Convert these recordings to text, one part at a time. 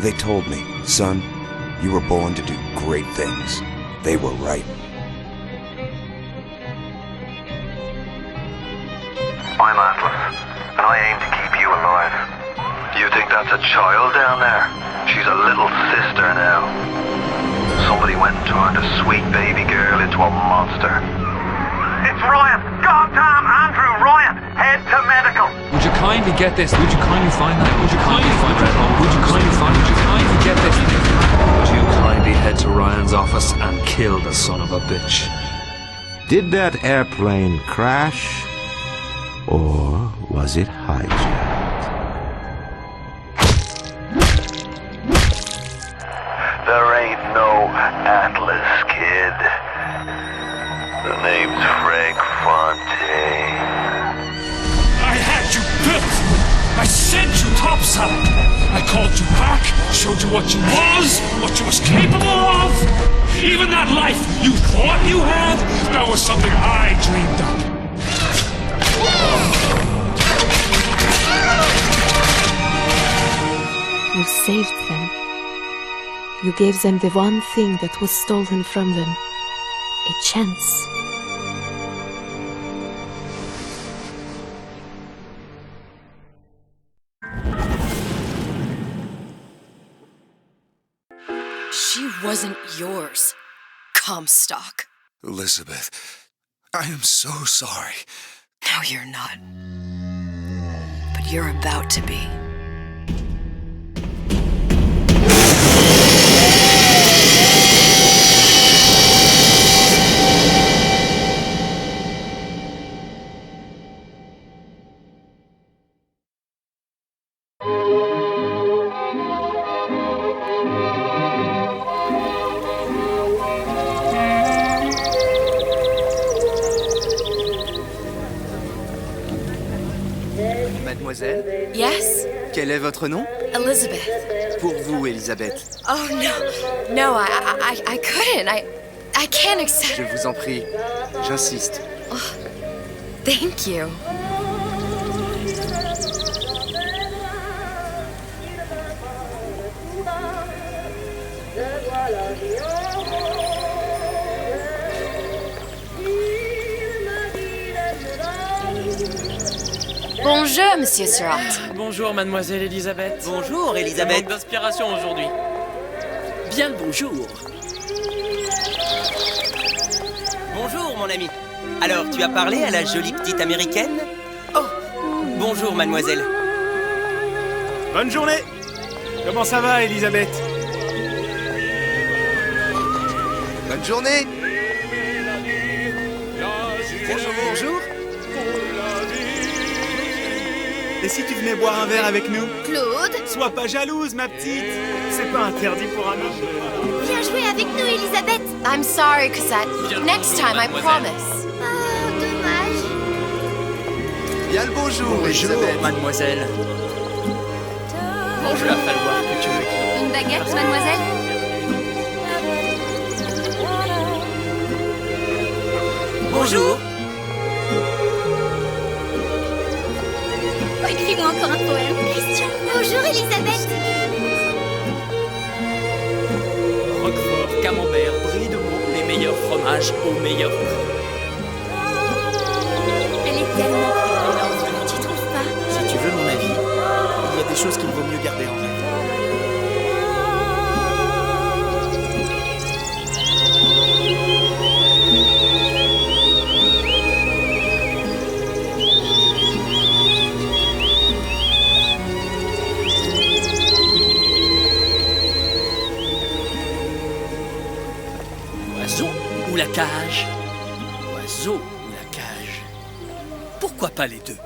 They told me, son, you were born to do great things. They were right. I'm Atlas, and I aim to keep you alive. You think that's a child down there? She's a little sister now. Somebody went and turned a sweet baby girl into a monster. It's Ryan! Goddamn Andrew Ryan! Head to medical! Would you kindly get this? Would you kindly find that? Would you kindly find that home? Would you kindly find? Would you kindly get this? Would you kindly head to Ryan's office and kill the son of a bitch? Did that airplane crash? Or was it hijacked? There ain't no Atlas, kid. The name's Frank Fontaine. I had you built! I sent you topside! I called you back, showed you what you was capable of! Even that life you thought you had, that was something I dreamed up. You saved them. You gave them the one thing that was stolen from them. A chance. She wasn't yours, Comstock. Elizabeth, I am so sorry. No, you're not. But you're about to be. Mademoiselle? Yes? Quel est votre nom? Elizabeth. Pour vous, Elisabeth. Oh, no. No, I couldn't. I can't accept... Je vous en prie. J'insiste. Oh, thank you. Bonjour, Monsieur Surratt. Bonjour, Mademoiselle Elisabeth. Bonjour, Elisabeth. Manque d'inspiration aujourd'hui. Bien le bonjour. Bonjour, mon ami. Alors, tu as parlé à la jolie petite américaine? Oh, bonjour, mademoiselle. Bonne journée. Comment ça va, Elisabeth? Bonne journée. Bonjour, bonjour. Et si tu venais boire un verre avec nous? Claude? Sois pas jalouse, ma petite. C'est pas interdit pour un homme. Viens jouer avec nous, Elisabeth. I'm sorry, Cosette. Next time, I promise. Oh, dommage. Bien le bonjour, Elisabeth. Mademoiselle. Bon, je vais falloir que tu me quittes. Une baguette, mademoiselle? Bonjour. Écris-moi encore un poème, Christian. Bonjour, Elisabeth. Roquefort, camembert, brie de Meaux, les meilleurs fromages au meilleur prix. Elle est tellement prévenante, tu trouves pas? Si tu veux mon avis, il y a des choses qu'il vaut mieux garder en rêve. Ou la cage. Oiseau ou la cage. Pourquoi pas les deux?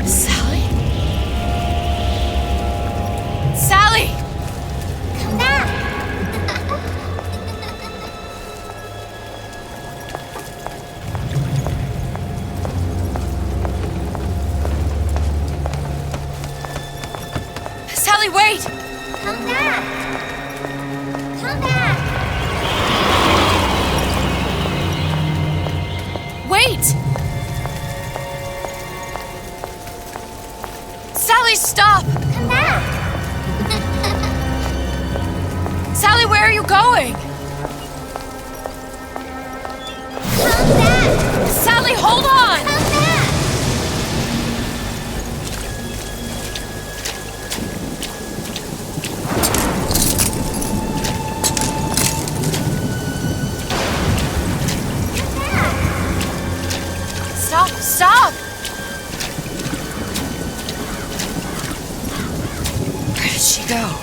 Sally? Sally! Sally, where are you going? Come back! Sally, hold on! Come back! Stop! Stop! Where did she go?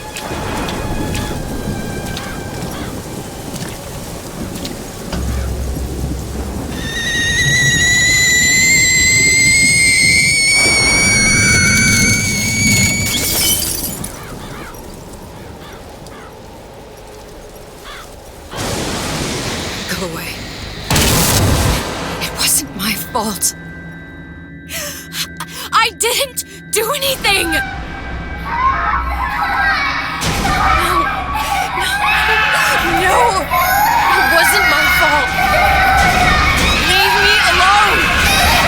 Go away. It wasn't my fault. I didn't do anything! No, it wasn't my fault. Leave me alone!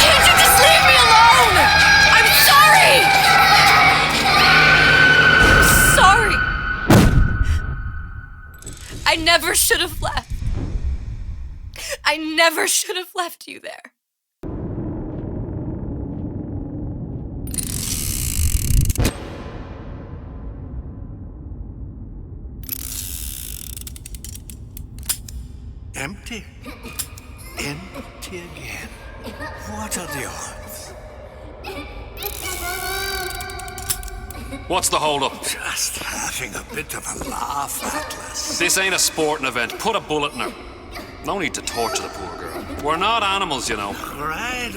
Can't you just leave me alone? I'm sorry! I'm sorry. I never should have left. I never should have left you there. Empty? Empty again. What are the odds? What's the hold-up? Just having a bit of a laugh, Atlas. This ain't a sporting event. Put a bullet in her. No need to torture the poor girl. We're not animals, you know. All right.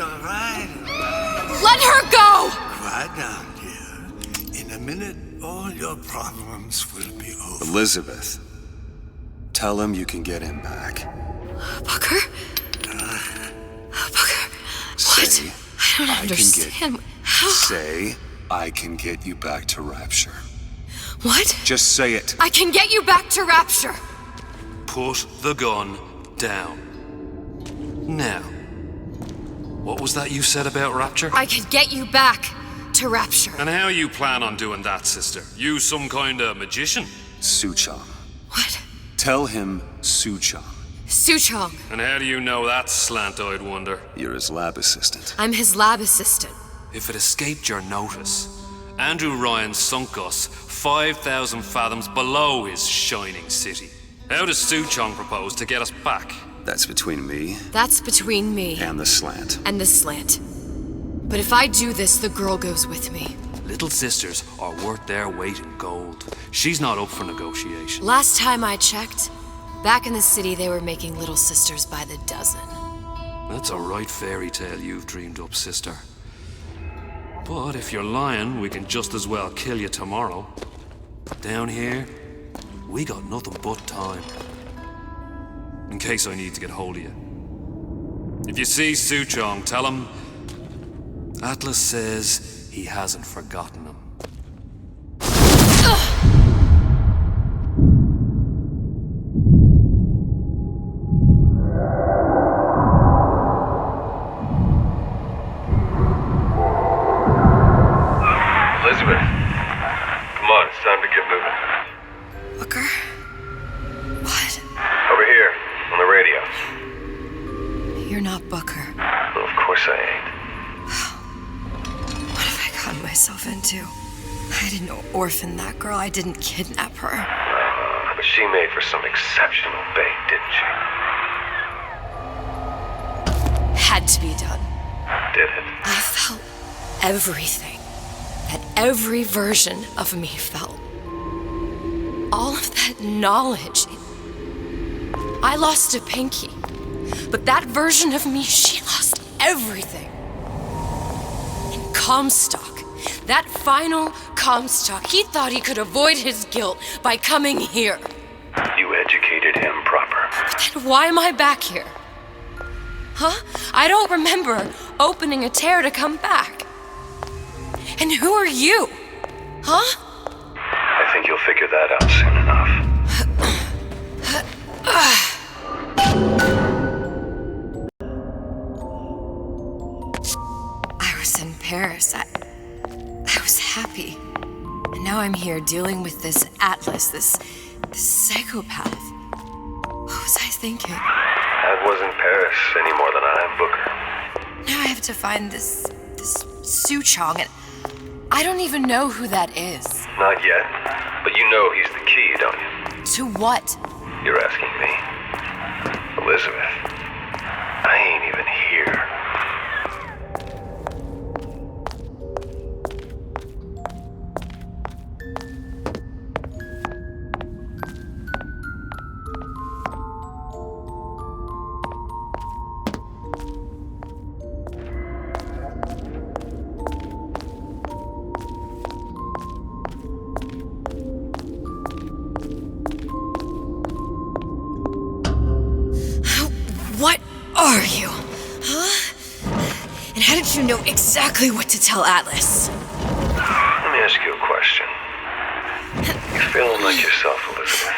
Let her go! Quiet down, dear. In a minute, all your problems will be over. Elizabeth, tell him you can get him back. Booker? Booker? Say, What? I don't understand. How? Say, I can get you back to Rapture. What? Just say it. I can get you back to Rapture. Put the gun down. Now, what was that you said about Rapture? I can get you back to Rapture. And how you plan on doing that, sister? You some kind of magician? Suchong. What? Tell him Suchong. Suchong. And how do you know that, slant-eyed wonder? You're his lab assistant. I'm his lab assistant. If it escaped your notice, Andrew Ryan sunk us 5,000 fathoms below his shining city. How does Suchong propose to get us back? That's between me That's between me and the slant. and the slant. But if I do this, the girl goes with me. Little sisters are worth their weight in gold. She's not up for negotiation. Last time I checked, back in the city they were making little sisters by the dozen. That's a right fairy tale you've dreamed up, sister. But if you're lying, we can just as well kill you tomorrow. Down here, we got nothing but time. In case I need to get hold of you. If you see Suchong, tell him Atlas says he hasn't forgotten him. Elizabeth, come on, it's time to get moving. Booker? What? Over here, on the radio. You're not Booker. Well, of course I ain't. What have I gotten myself into? I didn't orphan that girl. I didn't kidnap her. But she made for some exceptional bait, didn't she? Had to be done. Did it? I felt everything that every version of me felt. All of that knowledge. I lost a pinky. But that version of me, she lost everything. And Comstock, that final Comstock, he thought he could avoid his guilt by coming here. You educated him proper. But then why am I back here? Huh? I don't remember opening a tear to come back. And who are you? Huh? I think you'll figure that out soon enough. I was in Paris. I was happy. And now I'm here dealing with this Atlas, this This psychopath. What was I thinking? That wasn't Paris any more than I am Booker. Now I have to find this Soochong, and I don't even know who that is. Not yet, but you know he's the key, don't you? To what? You're asking me. Elizabeth, I ain't even here. What are you? Huh? And how did you know exactly what to tell Atlas? Let me ask you a question. You feeling like yourself, Elizabeth?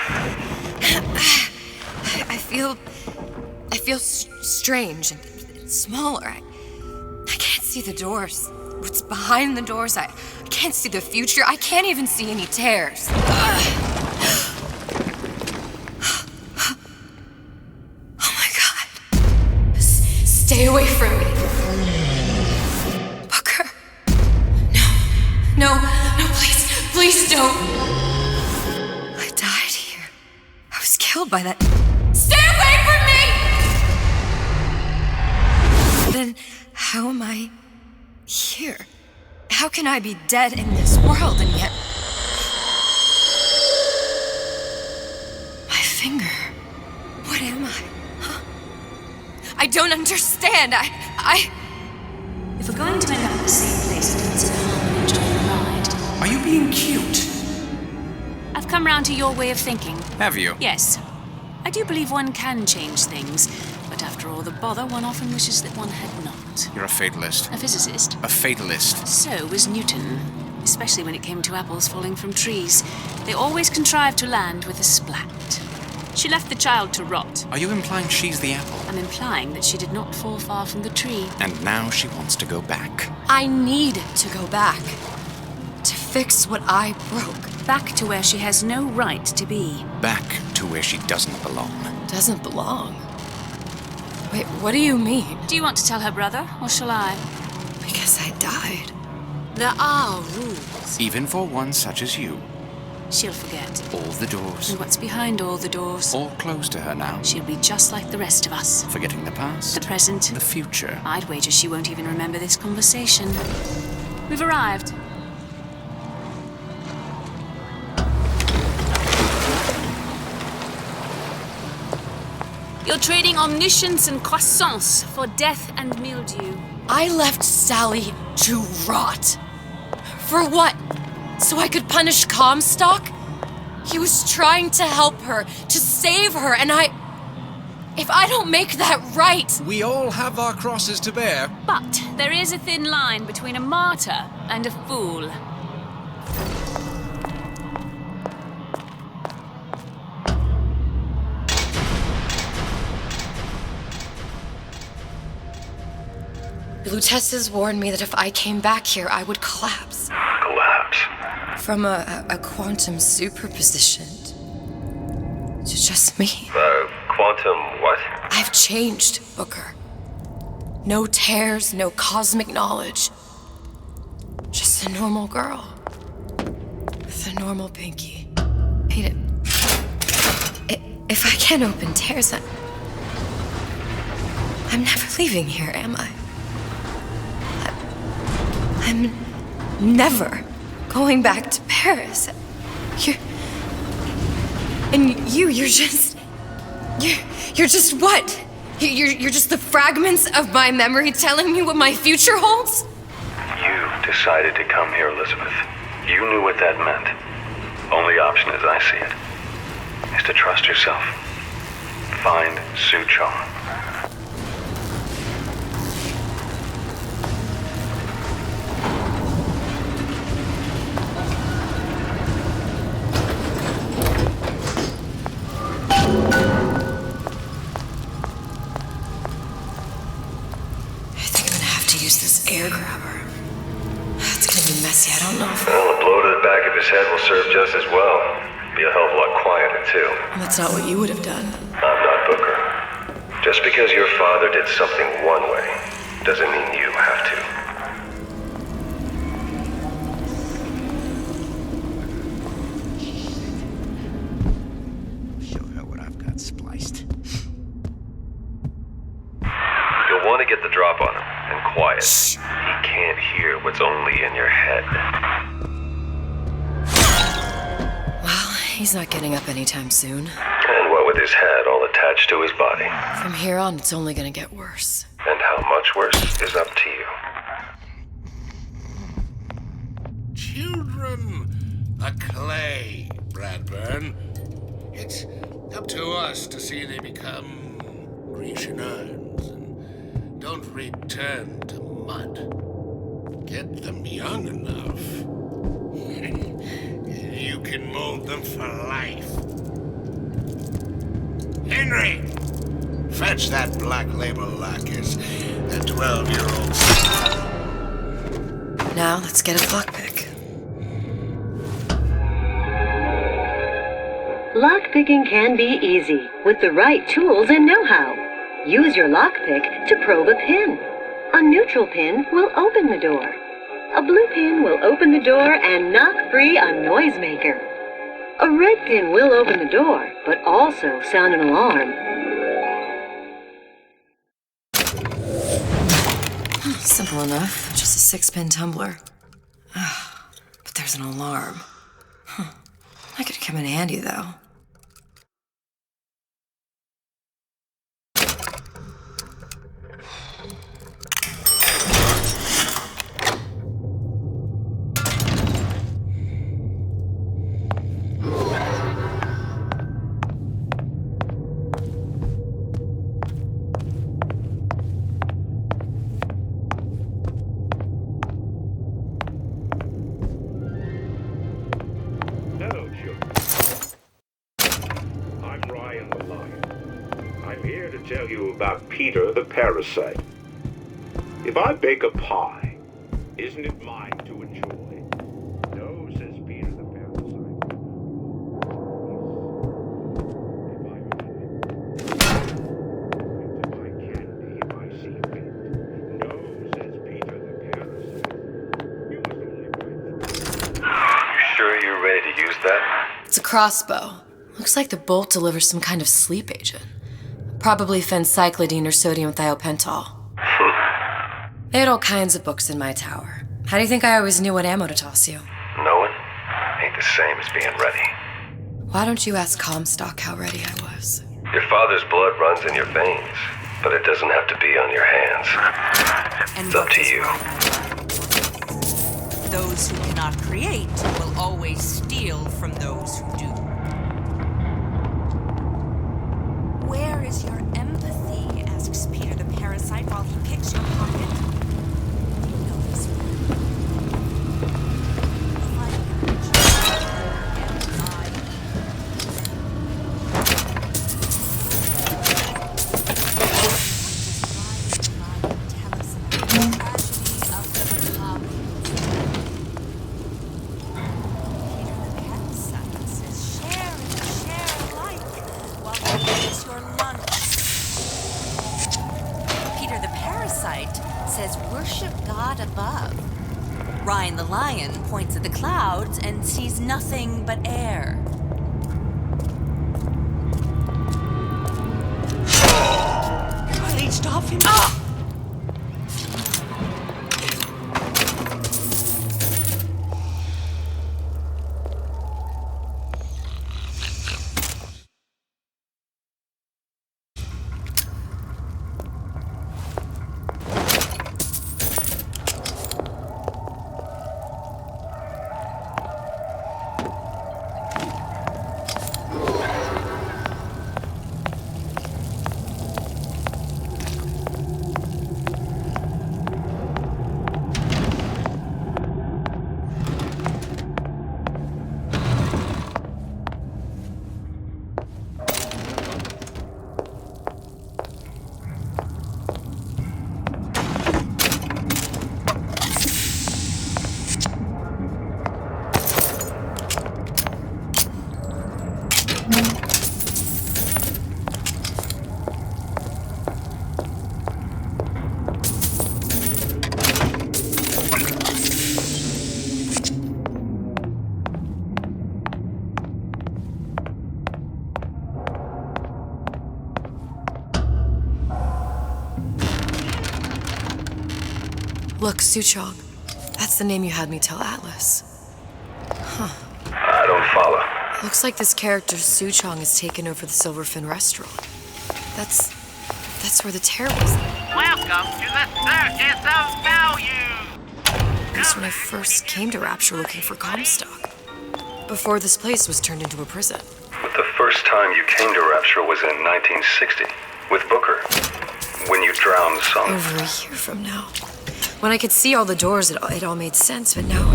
I feel strange and smaller. I can't see the doors. What's behind the doors? I can't see the future. I can't even see any tears. Stay away from me. Booker. No, please don't. I died here. I was killed by that. Stay away from me! Then how am I here? How can I be dead in this world and yet... My finger. What am I? I don't understand. If we're going to end up in the same place, then it's harm and enjoy the ride. Are you being cute? I've come round to your way of thinking. Have you? Yes. I do believe one can change things, but after all the bother, one often wishes that one had not. You're a fatalist. A physicist. A fatalist. So was Newton, especially when it came to apples falling from trees. They always contrived to land with a splat. She left the child to rot. Are you implying she's the apple? I'm implying that she did not fall far from the tree. And now she wants to go back. I need to go back. To fix what I broke. Back to where she has no right to be. Back to where she doesn't belong. Doesn't belong? Wait, what do you mean? Do you want to tell her brother, or shall I? Because I died. There are rules. Even for one such as you. She'll forget. All the doors. And what's behind all the doors? All closed to her now. She'll be just like the rest of us. Forgetting the past. The present. The future. I'd wager she won't even remember this conversation. We've arrived. You're trading omniscience and croissants for death and mildew. I left Sally to rot. For what? So I could punish Comstock? He was trying to help her, to save her, and if I don't make that right... We all have our crosses to bear. But there is a thin line between a martyr and a fool. The Lutesses warned me that if I came back here, I would collapse. Collapse? From a quantum superposition to just me. Quantum what? I've changed, Booker. No tears, no cosmic knowledge. Just a normal girl. With a normal pinky. Hate it. If I can't open tears, I'm never leaving here, am I? I'm never going back to Paris. You're just what? You're just the fragments of my memory telling me what my future holds? You decided to come here, Elizabeth. You knew what that meant. Only option, as I see it, is to trust yourself. Find Soochong. Air grabber. It's gonna be messy, I don't know if... Well, a blow to the back of his head will serve just as well. Be a hell of a lot quieter, too. That's not what you would have done. I'm not Booker. Just because your father did something one way, doesn't mean you have to. Show her what I've got spliced. You'll want to get the drop on him, and quiet. He can't hear what's only in your head. Well, he's not getting up anytime soon. And what with his head all attached to his body. From here on, it's only gonna get worse. And how much worse is up to you. Children are clay, Bradburn. It's up to us to see they become Grecian urns and don't return to mud. Get them young enough. You can mold them for life. Henry! Fetch that black label lacquers, that 12-year-old. Now, let's get a lockpick. Lockpicking can be easy with the right tools and know-how. Use your lockpick to probe a pin. A neutral pin will open the door. A blue pin will open the door and knock free a noisemaker. A red pin will open the door, but also sound an alarm. Simple enough. Just a 6-pin tumbler. But there's an alarm. That could come in handy, though. Tell you about Peter the parasite. If I bake a pie, isn't it mine to enjoy? No, says Peter the parasite. If I candy, if I see fit. No, says Peter the parasite. You must only wait. You sure you're ready to use that? It's a crossbow. Looks like the bolt delivers some kind of sleep agent. Probably phencyclidine or sodium thiopental. They had all kinds of books in my tower. How do you think I always knew what ammo to toss you? Knowing ain't the same as being ready. Why don't you ask Comstock how ready I was? Your father's blood runs in your veins, but it doesn't have to be on your hands. And it's up to you. Those who cannot create will always steal from those who do. Where is your empathy? Asks Peter the parasite while he picks your pocket. Do you know this one? Ryan the lion points at the clouds and sees nothing but air. Riley, stop him! Ah! Look, Suchong. That's the name you had me tell Atlas. Huh. I don't follow. Looks like this character Suchong has taken over the Silverfin restaurant. That's where the tear was. Welcome to the Circus of Value! That's when I first came to Rapture looking for Comstock. Before this place was turned into a prison. But the first time you came to Rapture was in 1960, with Booker. When you drowned some... Over a year from now. When I could see all the doors, it all made sense, but now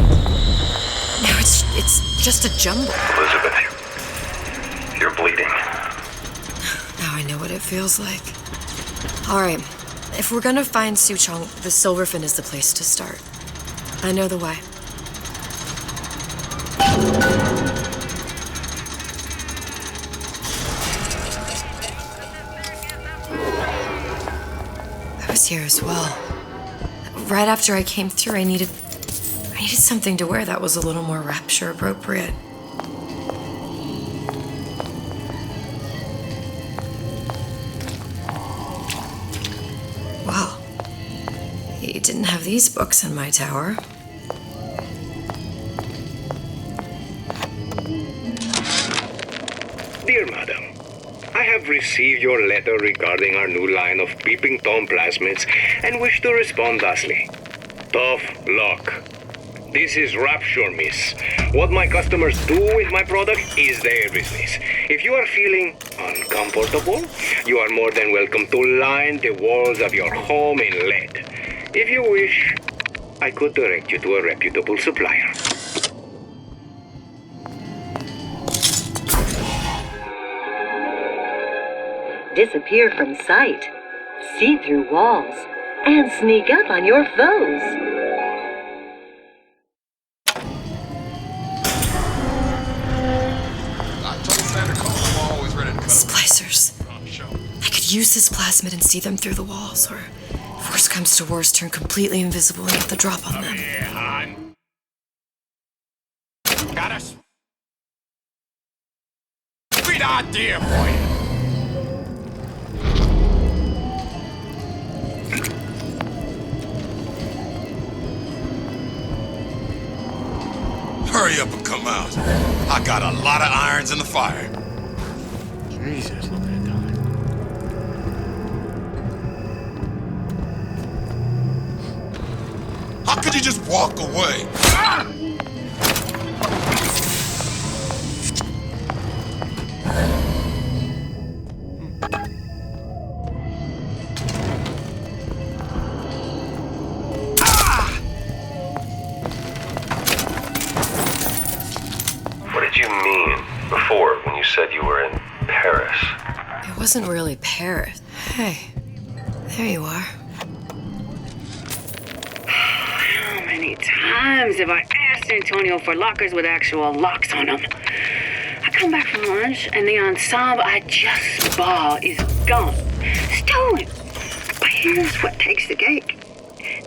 it's just a jumble. Elizabeth, you're bleeding. Now I know what it feels like. Alright, if we're gonna find Suchong, the Silverfin is the place to start. I know the way. I was here as well. Right after I came through, I needed something to wear that was a little more Rapture appropriate. Wow. He didn't have these books in my tower. Dear Madam, I have received your letter regarding our new line of peeping Tom plasmids and wish to respond thusly. Tough luck. This is Rapture, miss. What my customers do with my product is their business. If you are feeling uncomfortable, you are more than welcome to line the walls of your home in lead. If you wish, I could direct you to a reputable supplier. Disappear from sight, see through walls, and sneak up on your foes. Splicers. I could use this plasmid and see them through the walls, or if worst comes to worst, turn completely invisible and get the drop on them. Yeah, hon. Got us. Sweet idea for you. Hurry up and come out. I got a lot of irons in the fire. Jesus, look at that. How could you just walk away? What did you mean before when you said you were in Paris? It wasn't really Paris. Hey, there you are. How many times have I asked Antonio for lockers with actual locks on them? I come back from lunch and the ensemble I just bought is gone. Stolen. But here's what takes the cake.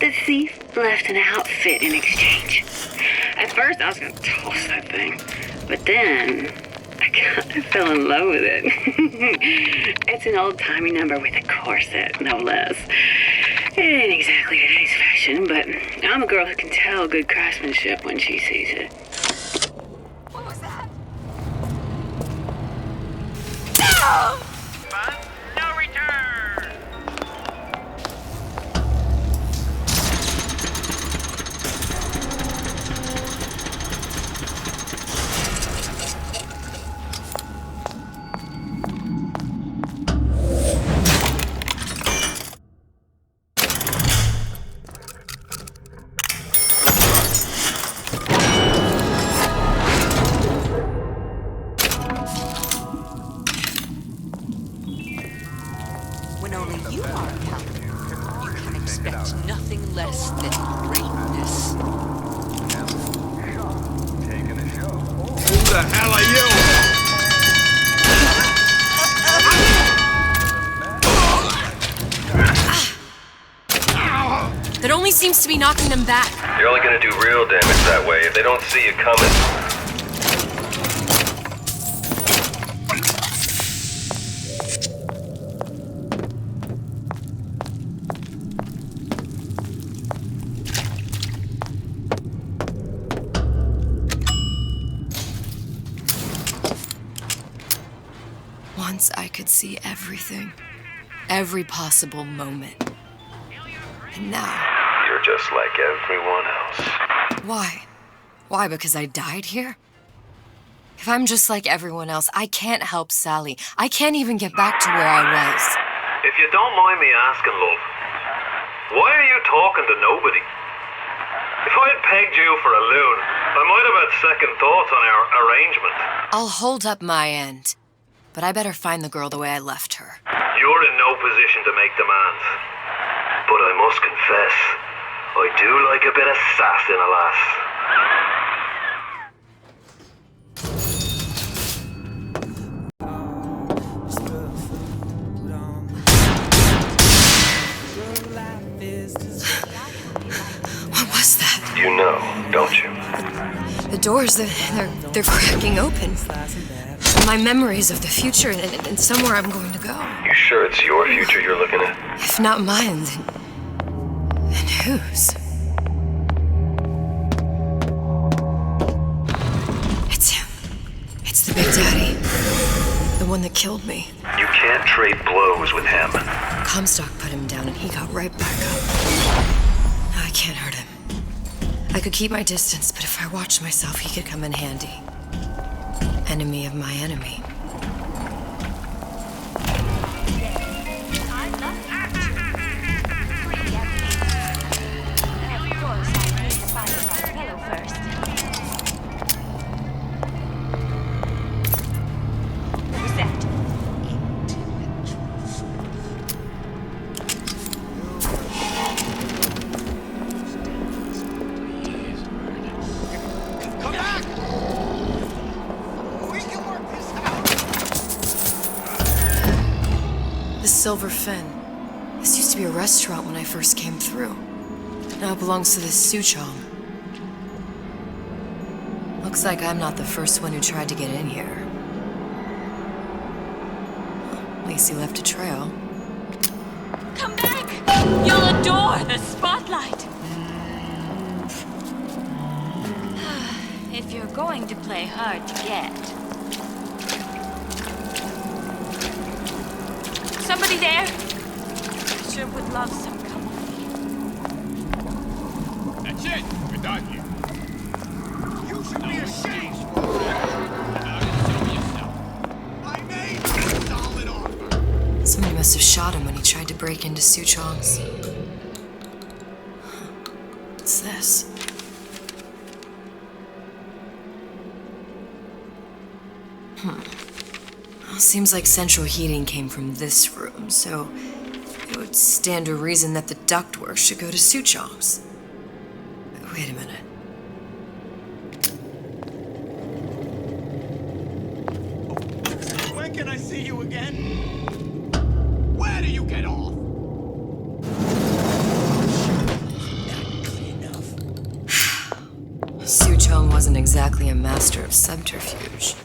The thief left an outfit in exchange. At first I was going to toss that thing. But then I kind of fell in love with it. It's an old-timey number with a corset, no less. It ain't exactly today's fashion, but I'm a girl who can tell good craftsmanship when she sees it. What was that? No return! When only you are captain, you can expect nothing less than greatness. Who the hell are you? That only seems to be knocking them back. You're only gonna do real damage that way if they don't see you coming. I could see everything. Every possible moment. And now... You're just like everyone else. Why? Why, because I died here? If I'm just like everyone else, I can't help Sally. I can't even get back to where I was. If you don't mind me asking, love, why are you talking to nobody? If I had pegged you for a loon, I might have had second thoughts on our arrangement. I'll hold up my end. But I better find the girl the way I left her. You're in no position to make demands. But I must confess, I do like a bit of sass in a lass. What was that? You know, don't you? The doors, they're cracking open. My memories of the future and somewhere I'm going to go. You sure it's your future you're looking at? If not mine, then whose? It's him. It's the Big Daddy. The one that killed me. You can't trade blows with him. Comstock put him down and he got right back up. I can't hurt him. I could keep my distance, but if I watched myself, he could come in handy. Enemy of my enemy. Silver Fin. This used to be a restaurant when I first came through. Now it belongs to this Soochong. Looks like I'm not the first one who tried to get in here. At least he left a trail. Come back! You'll adore the spotlight! If you're going to play hard to get. Somebody there? Sure would love some company. That's it. We're done here. You should be ashamed. I made solid offer. Somebody must have shot him when he tried to break into Soochong's. What's this? Well, seems like central heating came from this room, so it would stand to reason that the ductwork should go to Soochong's. Wait a minute. When can I see you again? Where do you get off? Soochong wasn't exactly a master of subterfuge.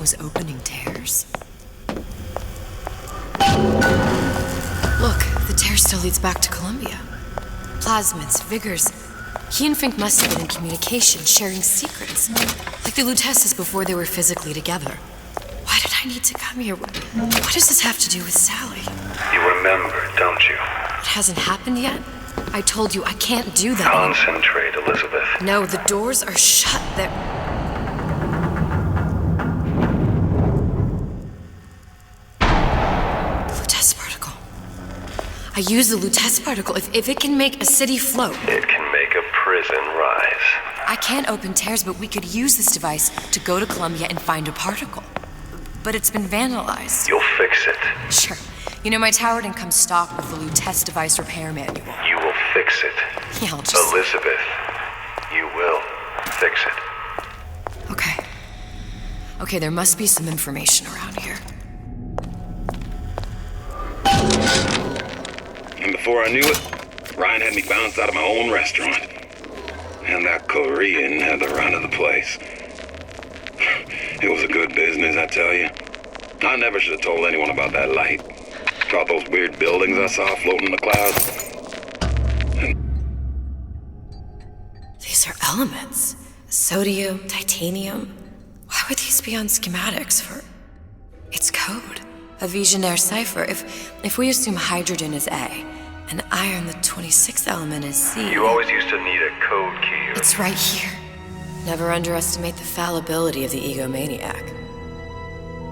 Was opening tears. Look, the tear still leads back to Columbia. Plasmids, vigors. He and Fink must have been in communication, sharing secrets. Like the Lutesses before they were physically together. Why did I need to come here? What does this have to do with Sally? You remember, don't you? It hasn't happened yet? I told you I can't do that. Concentrate, Elizabeth. No, the doors are shut. They're... Lutece particle. I use the Lutece particle. If it can make a city float... It can make a prison rise. I can't open tears, but we could use this device to go to Columbia and find a particle. But it's been vandalized. You'll fix it. Sure. You know, my tower didn't come stocked with the Lutece device repair manual. You will fix it. Yeah, I'll just... Elizabeth, you will fix it. Okay. Okay, there must be some information around here. And before I knew it, Ryan had me bounced out of my own restaurant. And that Korean had the run of the place. It was a good business, I tell you. I never should have told anyone about that light. About those weird buildings I saw floating in the clouds. These are elements. Sodium, titanium. Why would these be on schematics for... It's code. A Visionaire cipher. If we assume hydrogen is A, and iron, the 26th element, is C... You always used to need a code key. It's right here. Never underestimate the fallibility of the egomaniac.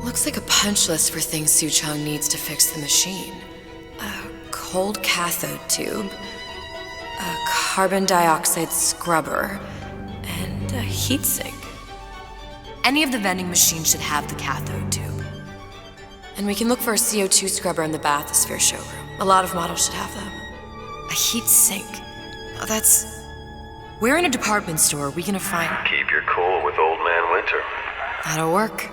Looks like a punch list for things Suchong needs to fix the machine. A cold cathode tube, a carbon dioxide scrubber, and a heatsink. Any of the vending machines should have the cathode tube. And we can look for a CO2 scrubber in the bathysphere showroom. A lot of models should have them. A heatsink. Oh, that's... We're in a department store. We can find... Keep your cool with Old Man Winter. That'll work.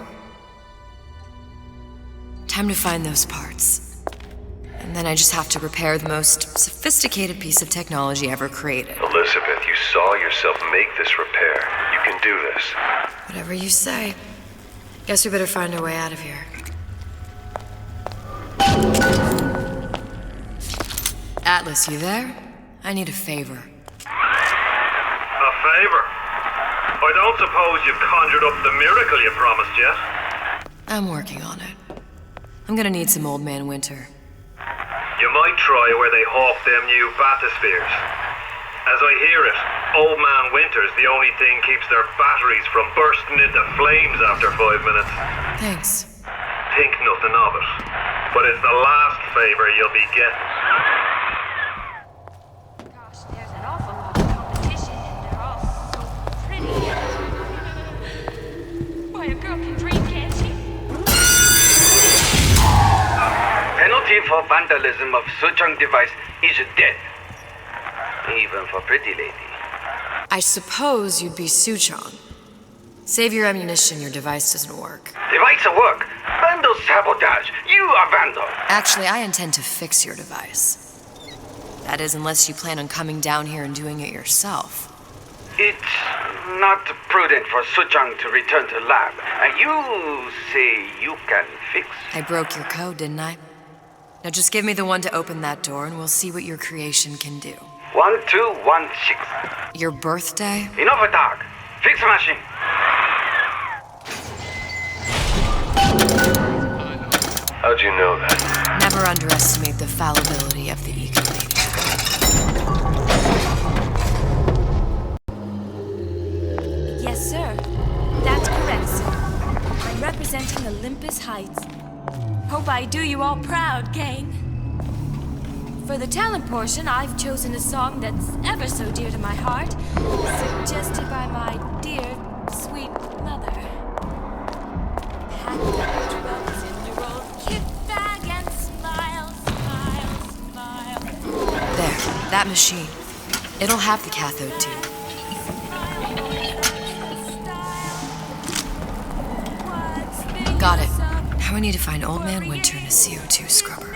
Time to find those parts. And then I just have to repair the most sophisticated piece of technology ever created. Elizabeth, you saw yourself make this repair. You can do this. Whatever you say. Guess we better find a way out of here. Atlas, you there? I need a favor. A favor? I don't suppose you've conjured up the miracle you promised yet? I'm working on it. I'm gonna need some Old Man Winter. You might try where they hawk them new bathyspheres. As I hear it, Old Man Winter's the only thing keeps their batteries from bursting into flames after 5 minutes. Thanks. Think nothing of it. But it's the last favor you'll be getting. Gosh, there's an awful lot of competition and they're all so pretty. Why, a girl can dream, can't she? Penalty for vandalism of Suchong device is death. Even for pretty lady. I suppose you'd be Suchong. Save your ammunition, your device doesn't work. Device work. Vandal sabotage. You are vandal. Actually, I intend to fix your device. That is, unless you plan on coming down here and doing it yourself. It's not prudent for Suchong to return to lab. You say you can fix? I broke your code, didn't I? Now just give me the one to open that door and we'll see what your creation can do. 1216. Your birthday? Enough talk. Fix the machine. How'd you know that? Never underestimate the fallibility of the egomaniac. Yes, sir. That's correct, sir. I'm representing Olympus Heights. Hope I do you all proud, gang. For the talent portion, I've chosen a song that's ever so dear to my heart, suggested by my dear, sweet mother. Pack your troubles in your old kit bag and smile, smile, smile. There, that machine. It'll have the cathode tube. Got it. Now I need to find Old Man Winter and a CO2 scrubber.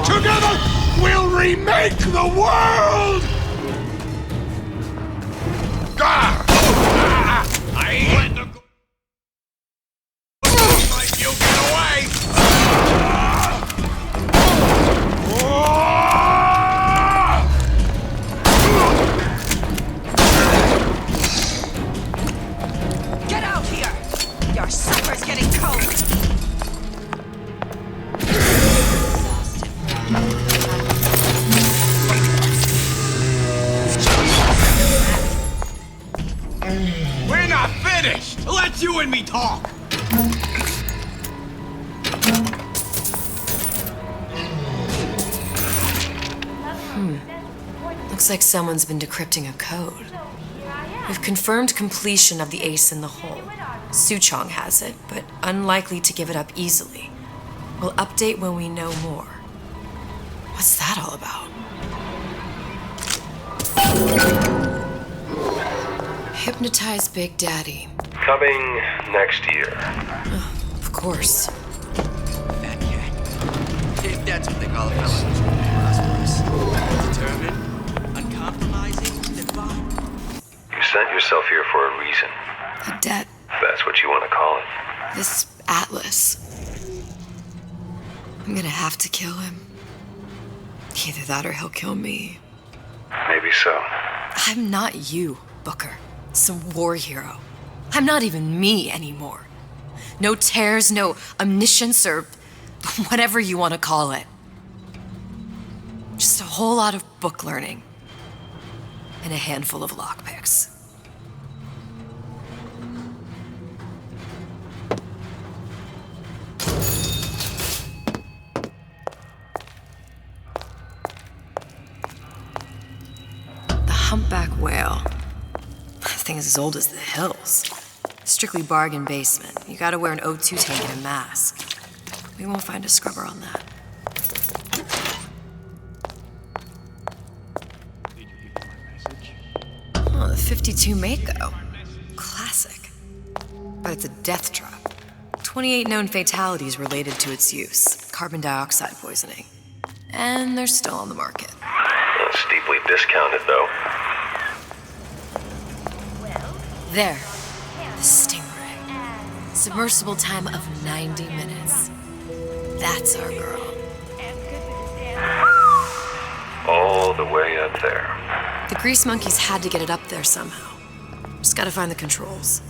Together, we'll remake the world! We're not finished! Let you and me talk! Looks like someone's been decrypting a code. We've confirmed completion of the ace in the hole. Soochong has it, but unlikely to give it up easily. We'll update when we know more. What's that all about? Hypnotize Big Daddy. Coming next year. Of course. If that's what they call a felon. Prosperous. Determined. Uncompromising. Divine. You sent yourself here for a reason. A debt. If that's what you want to call it. This Atlas. I'm gonna have to kill him. Either that or he'll kill me. Maybe so. I'm not you, Booker. Some war hero. I'm not even me anymore. No tears, no omniscience, or whatever you want to call it. Just a whole lot of book learning. And a handful of lockpicks. The humpback whale. That thing is as old as the hills. Strictly bargain basement. You gotta wear an O2 tank and a mask. We won't find a scrubber on that. Oh, the 52 Mako. Classic. But it's a death trap. 28 known fatalities related to its use. Carbon dioxide poisoning. And they're still on the market. Steeply discounted, though. There. The Stingray. Submersible time of 90 minutes. That's our girl. All the way up there. The grease monkeys had to get it up there somehow. Just gotta find the controls.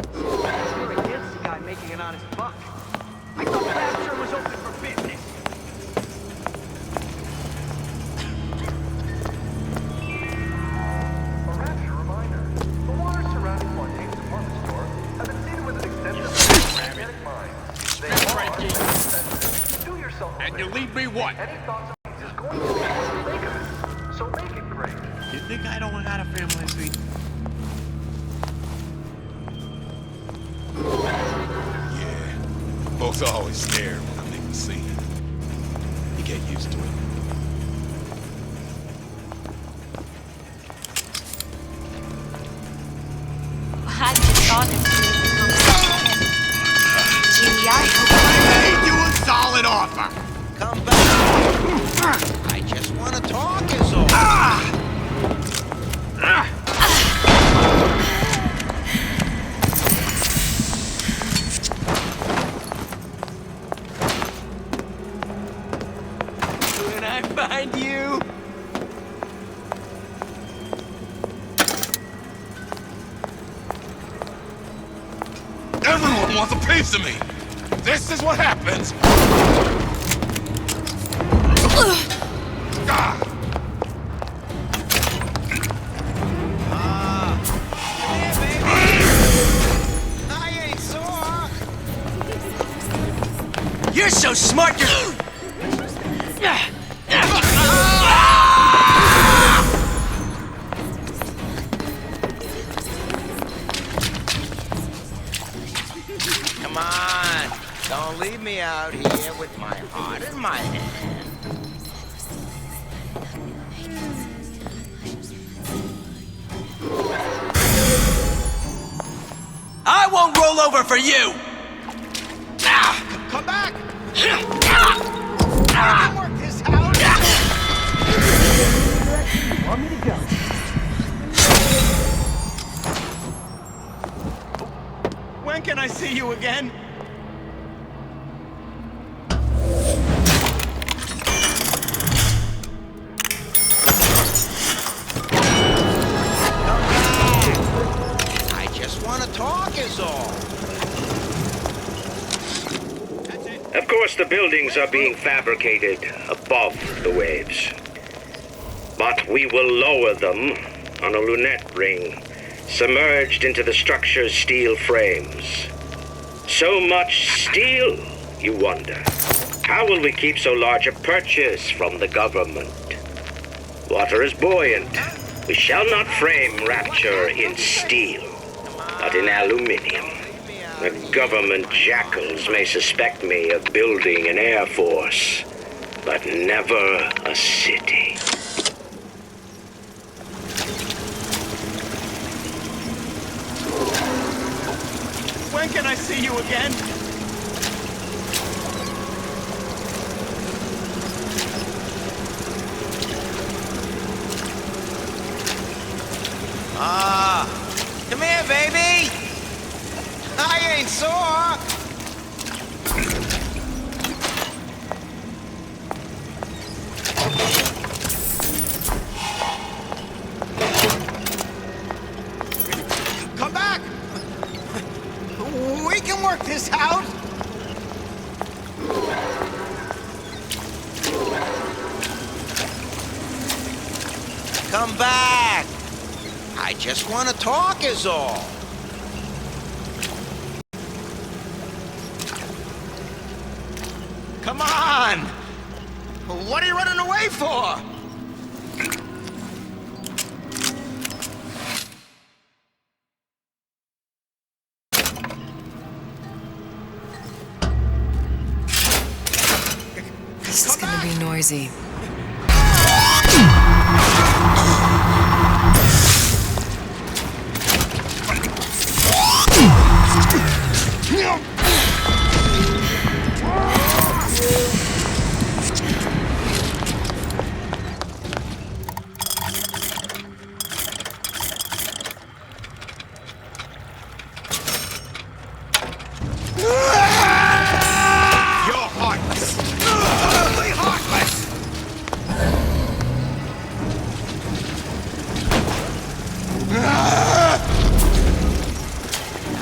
You're against the guy making an honest buck. I thought the rapture was open for business. A rapture reminder. The waters surrounding Fontaine's department store have been seeded with an extensive organic mine. They are expensive. Do yourself a And you favor. leave me what? Any thoughts on these is going to be what you make of it. So make it great. You think I don't got a family suite? Yeah. Folks are always scared when I make the scene. You get used to it. I just honestly Gee, I hope Hey, you a solid offer. Come back. I just want to talk, is all. When I find you. Everyone wants a piece of me. This is what happens. You're so smart, you're... Come on, don't leave me out here with my heart in my hand. I won't roll over for you! Come back. I can work this out. Want me to go? When can I see you again? surroundings are being fabricated above the waves. But we will lower them on a lunette ring, submerged into the structure's steel frames. So much steel, you wonder. How will we keep so large a purchase from the government? Water is buoyant. We shall not frame rapture in steel, but in aluminium. The government jackals may suspect me of building an air force, but never a city. When can I see you again? Come here, baby! I ain't sore! Come back! We can work this out! Come back! I just want to talk is all. Come on! What are you running away for? This is gonna be noisy.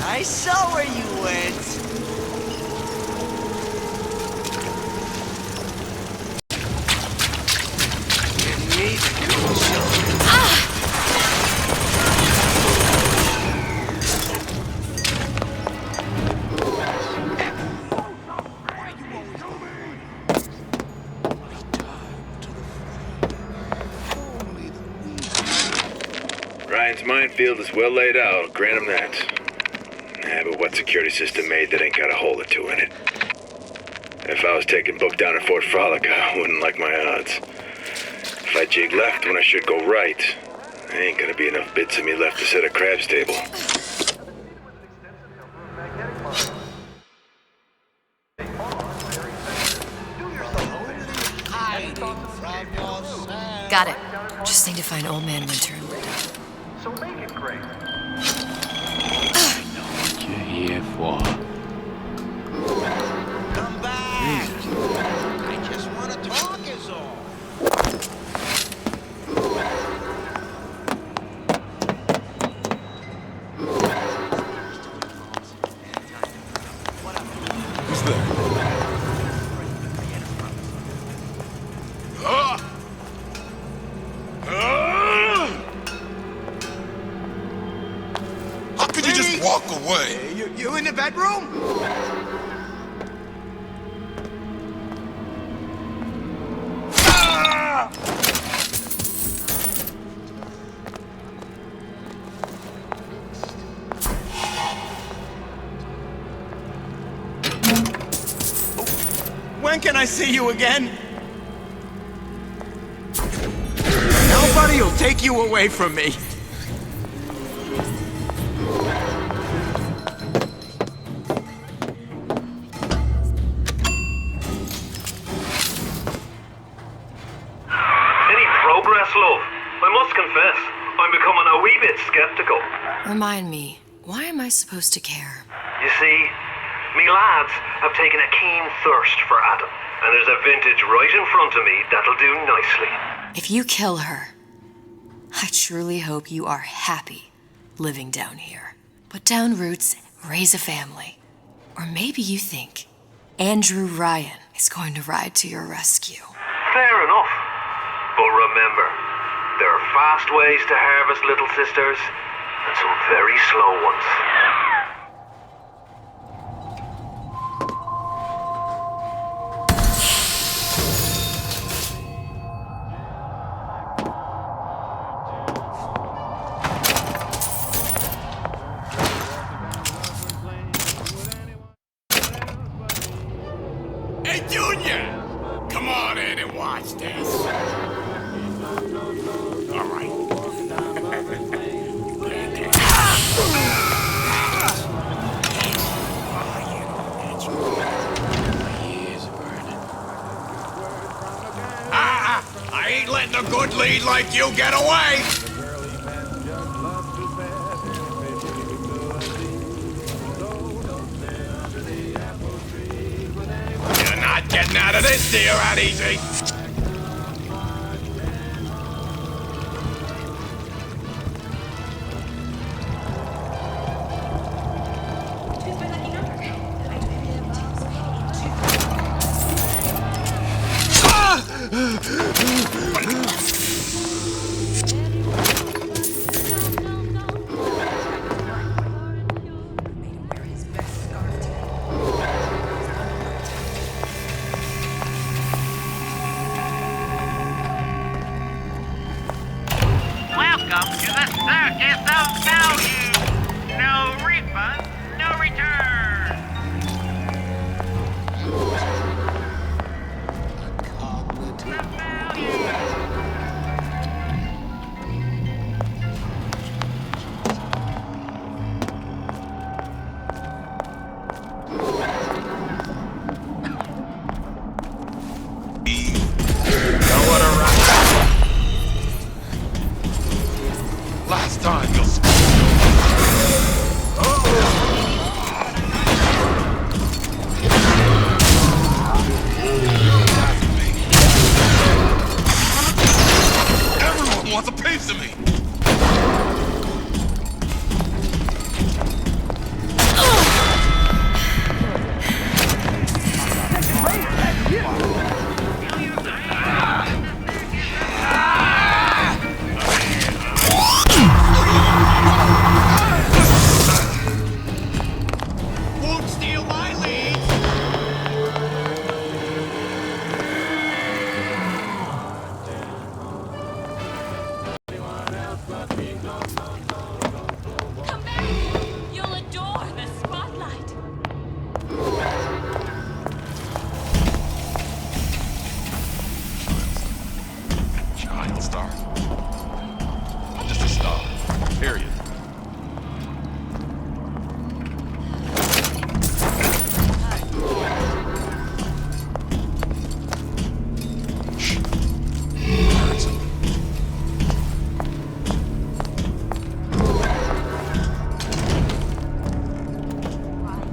I saw where you went. Ryan's minefield is well laid out, grant him that. But what security system made that ain't got a hole or two in it? If I was taking book down at Fort Frolic, I wouldn't like my odds. If I jig left when I should go right, there ain't gonna be enough bits of me left to set a crab stable. Got it. Just need to find Old Man Winter and we're done. So make it great. Here for. Come back! I just want to talk is all. Who's there? How could you just walk away? You in the bedroom? When can I see you again? Nobody will take you away from me. Love, I must confess, I'm becoming a wee bit skeptical. Remind me, why am I supposed to care? You see, me lads have taken a keen thirst for Adam, and there's a vintage right in front of me that'll do nicely. If you kill her, I truly hope you are happy living down here. Put down roots, raise a family. Or maybe you think Andrew Ryan is going to ride to your rescue. Fair enough. But remember, there are fast ways to harvest little sisters, and some very slow ones. Hey, Junior! Come on in and watch this. All right. I ain't letting a good lead like you get away! You're not getting out of this deal that easy! Welcome to the circus of value. No refund, no return. Last time you'll everyone wants a piece of me. Won't steal my lead. Come back! You'll adore the spotlight. Child star. I'm just a star. Period.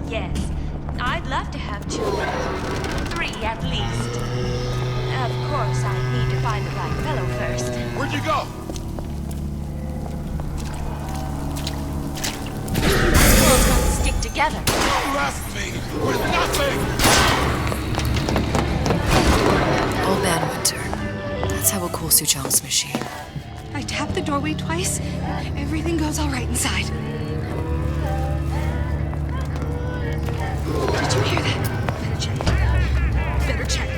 Yes, I'd love to have children. 3 at least. Of course, I'd need to find the right fellow first. Where'd you go? This world's got to stick together. Don't arrest me with nothing. Old Man Winter. That's how we'll cool Soochong's machine. I tapped the doorway twice. Everything goes all right inside. Did you hear that? Better check. Better check.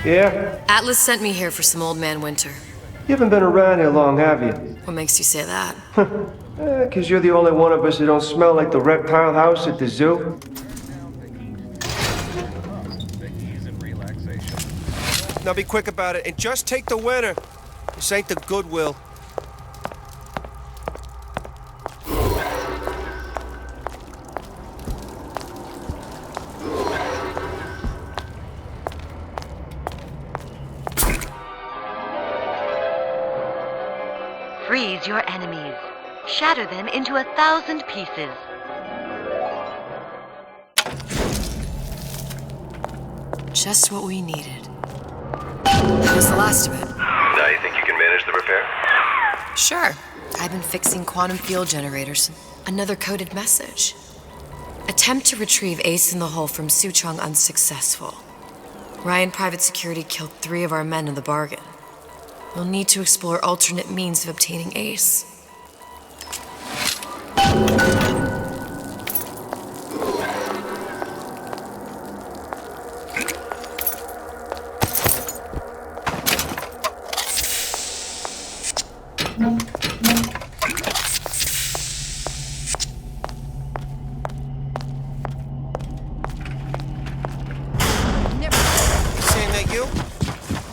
Yeah? Atlas sent me here for some Old Man Winter. You haven't been around here long, have you? What makes you say that? 'Cause you're the only one of us that don't smell like the reptile house at the zoo. Now be quick about it and just take the winner. This ain't the Goodwill. Freeze your enemies. Shatter them into 1,000 pieces. Just what we needed. That was the last of it. Now you think you can manage the repair? Sure. I've been fixing quantum field generators. Another coded message. Attempt to retrieve Ace in the Hole from Suchong unsuccessful. Ryan Private Security killed 3 of our men in the bargain. We'll need to explore alternate means of obtaining Ace.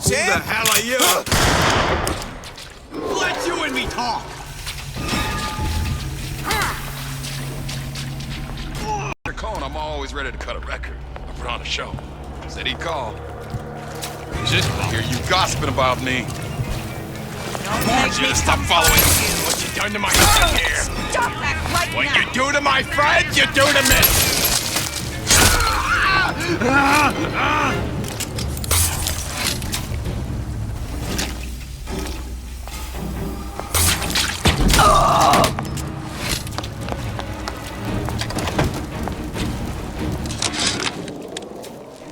Who the hell are you? Let you and me talk. You're calling, I'm always ready to cut a record. I put on a show. Said he'd call. Just hear you gossiping about me. I want you to stop following what you done to my friend here. Stop that right What now! you do to my friend, you do to me.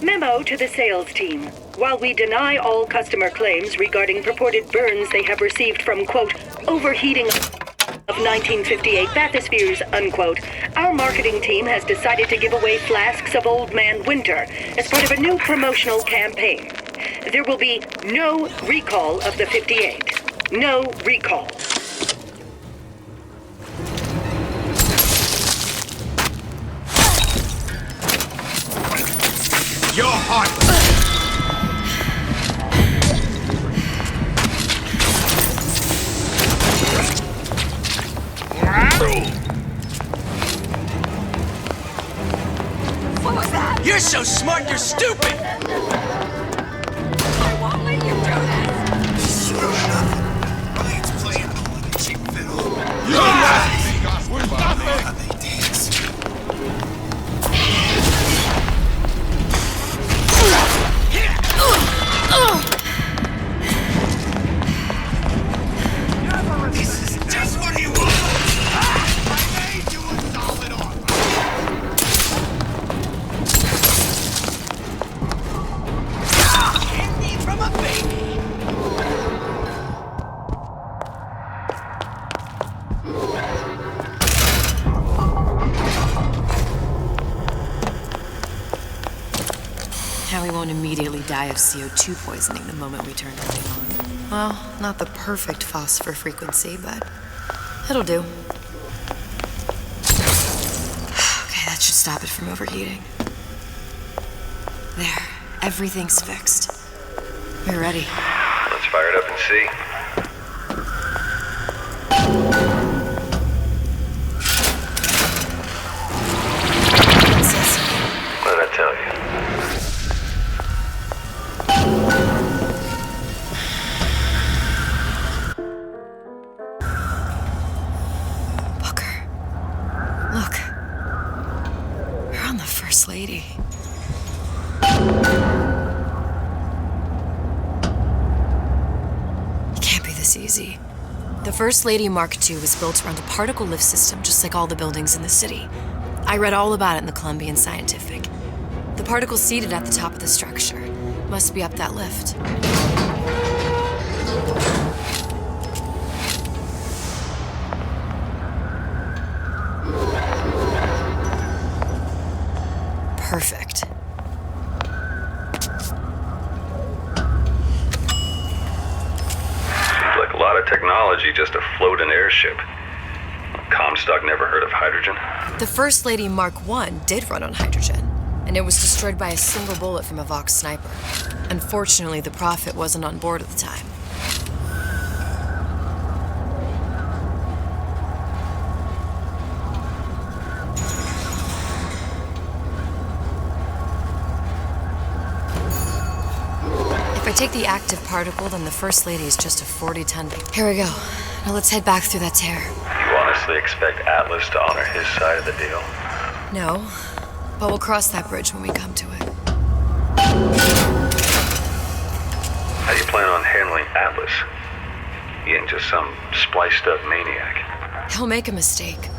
Memo to the sales team. While we deny all customer claims regarding purported burns they have received from, quote, overheating of 1958 bathyspheres, unquote, our marketing team has decided to give away flasks of Old Man Winter as part of a new promotional campaign. There will be no recall of the 58. No recall. You're heartless. What was that? You're so smart, you're stupid. I won't let you do this! Blades playing the cheap fiddle. We're nothing. This is just what he wants. I made you a solid offer. Candy from a baby. Now we won't immediately die of CO2 poisoning the moment we turn everything on. Well, not the perfect phosphor frequency, but it'll do. Okay, that should stop it from overheating. There, everything's fixed. We're ready. Let's fire it up and see. What did I tell you? Lady. It can't be this easy. The First Lady Mark II was built around a particle lift system just like all the buildings in the city. I read all about it in the Columbian Scientific. The particles seated at the top of the structure must be up that lift. Perfect. Seems like a lot of technology just to float an airship. Comstock never heard of hydrogen? The First Lady Mark I did run on hydrogen, and it was destroyed by a single bullet from a Vox sniper. Unfortunately, the Prophet wasn't on board at the time. If I take the active particle, then the First Lady is just a 40-ton... Here we go. Now let's head back through that tear. You honestly expect Atlas to honor his side of the deal? No, but we'll cross that bridge when we come to it. How do you plan on handling Atlas? He ain't just some spliced-up maniac. He'll make a mistake.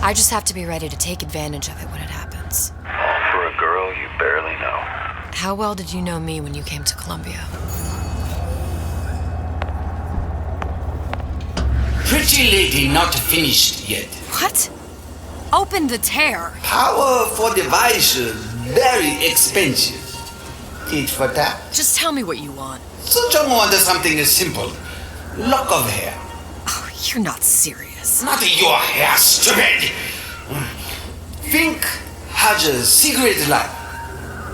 I just have to be ready to take advantage of it when it happens. All for a girl you barely know. How well did you know me when you came to Columbia? Pretty lady not finished yet. What? Open the tear. Power for device, very expensive. Tit for tat. Just tell me what you want. Sujong wanted something simple. Lock of hair. Oh, you're not serious. Not your hair, stupid! Think has a secret life.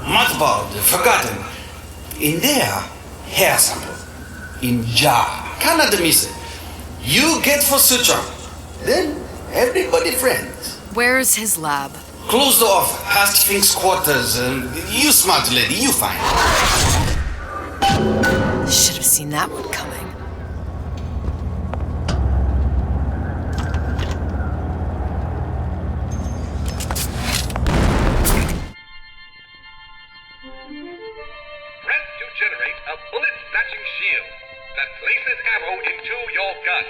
Mothballed, forgotten. In there, hair sample. In jar. Cannot miss it. You get for Sujong. Then everybody friends. Where's his lab? Closed off, past Fink's quarters. You smart lady, you find. Should have seen that one coming. Press to generate a bullet-snatching shield that places ammo into your gun.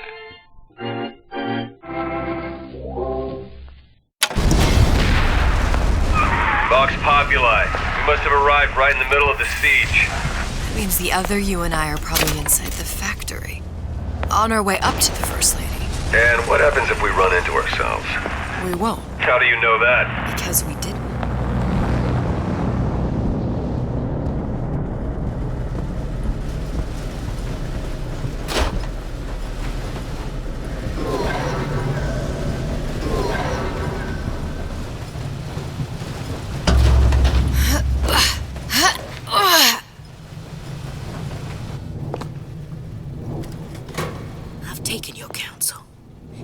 Vox Populi. We must have arrived right in the middle of the siege. That means the other you and I are probably inside the factory. On our way up to the First Lady. And what happens if we run into ourselves? We won't. How do you know that? Because we didn't.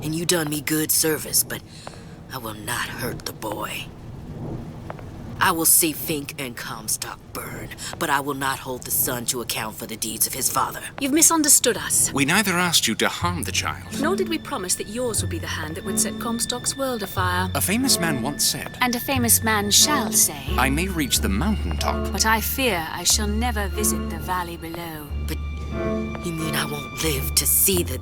You done me good service, but I will not hurt the boy. I will see Fink and Comstock burn, but I will not hold the son to account for the deeds of his father. You've misunderstood us. We neither asked you to harm the child. Nor did we promise that yours would be the hand that would set Comstock's world afire. A famous man once said, And a famous man shall say, I may reach the mountaintop, but I fear I shall never visit the valley below. But you mean I won't live to see the...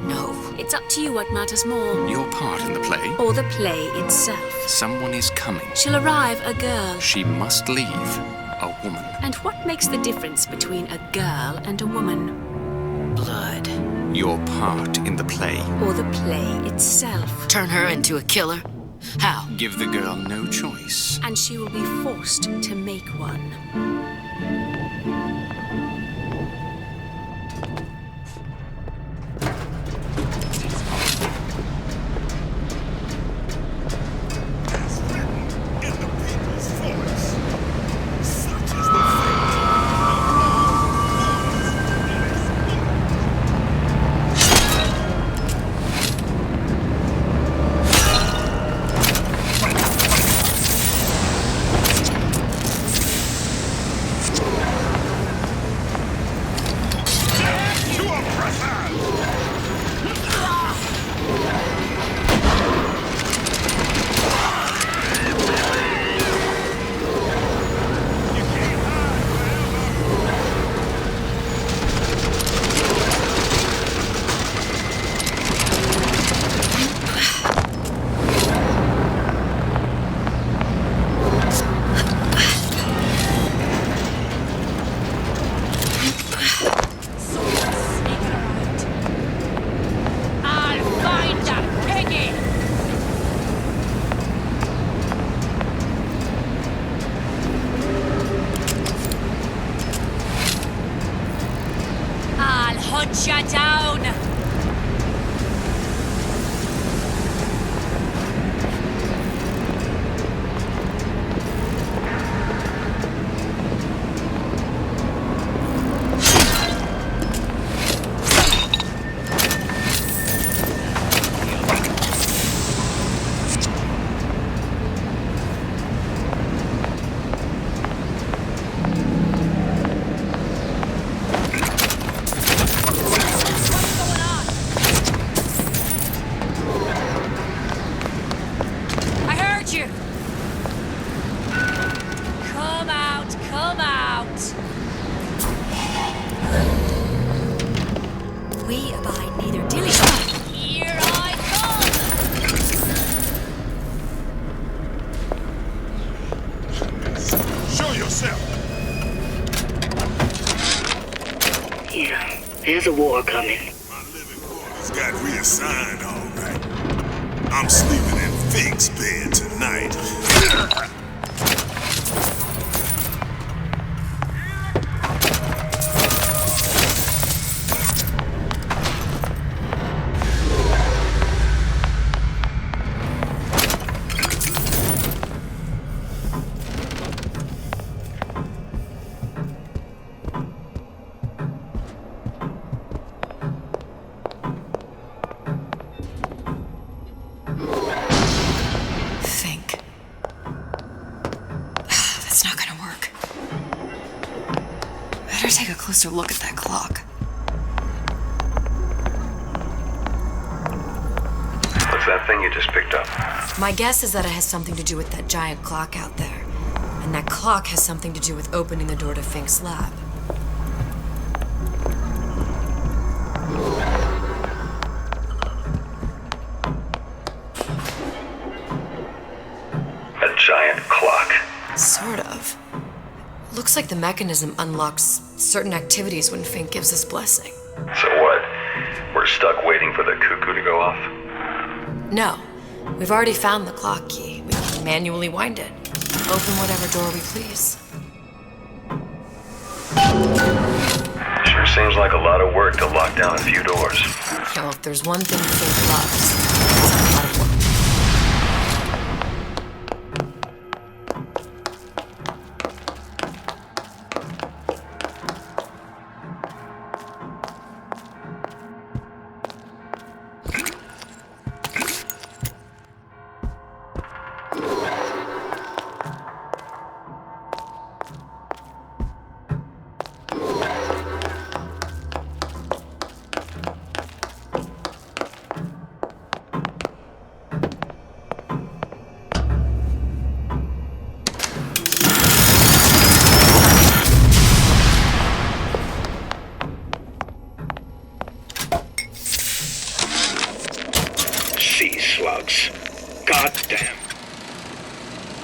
No. It's up to you what matters more. Your part in the play. Or the play itself. Someone is coming. She'll arrive a girl. She must leave a woman. And what makes the difference between a girl and a woman? Blood. Your part in the play. Or the play itself. Turn her into a killer? How? Give the girl no choice. And she will be forced to make one. Shut down! yourself. Yeah, there's a war coming. My living quarters got reassigned, all right. I'm sleeping in Fink's bed tonight. Closer look at that clock. What's that thing you just picked up? My guess is that it has something to do with that giant clock out there. And that clock has something to do with opening the door to Fink's lab. A giant clock. Sort of. Looks like the mechanism unlocks certain activities when Fink gives his blessing. So what? We're stuck waiting for the cuckoo to go off? No. We've already found the clock key. We can manually wind it. Open whatever door we please. Sure seems like a lot of work to lock down a few doors. Yo, if there's one thing Fink loves, it's a lot of work.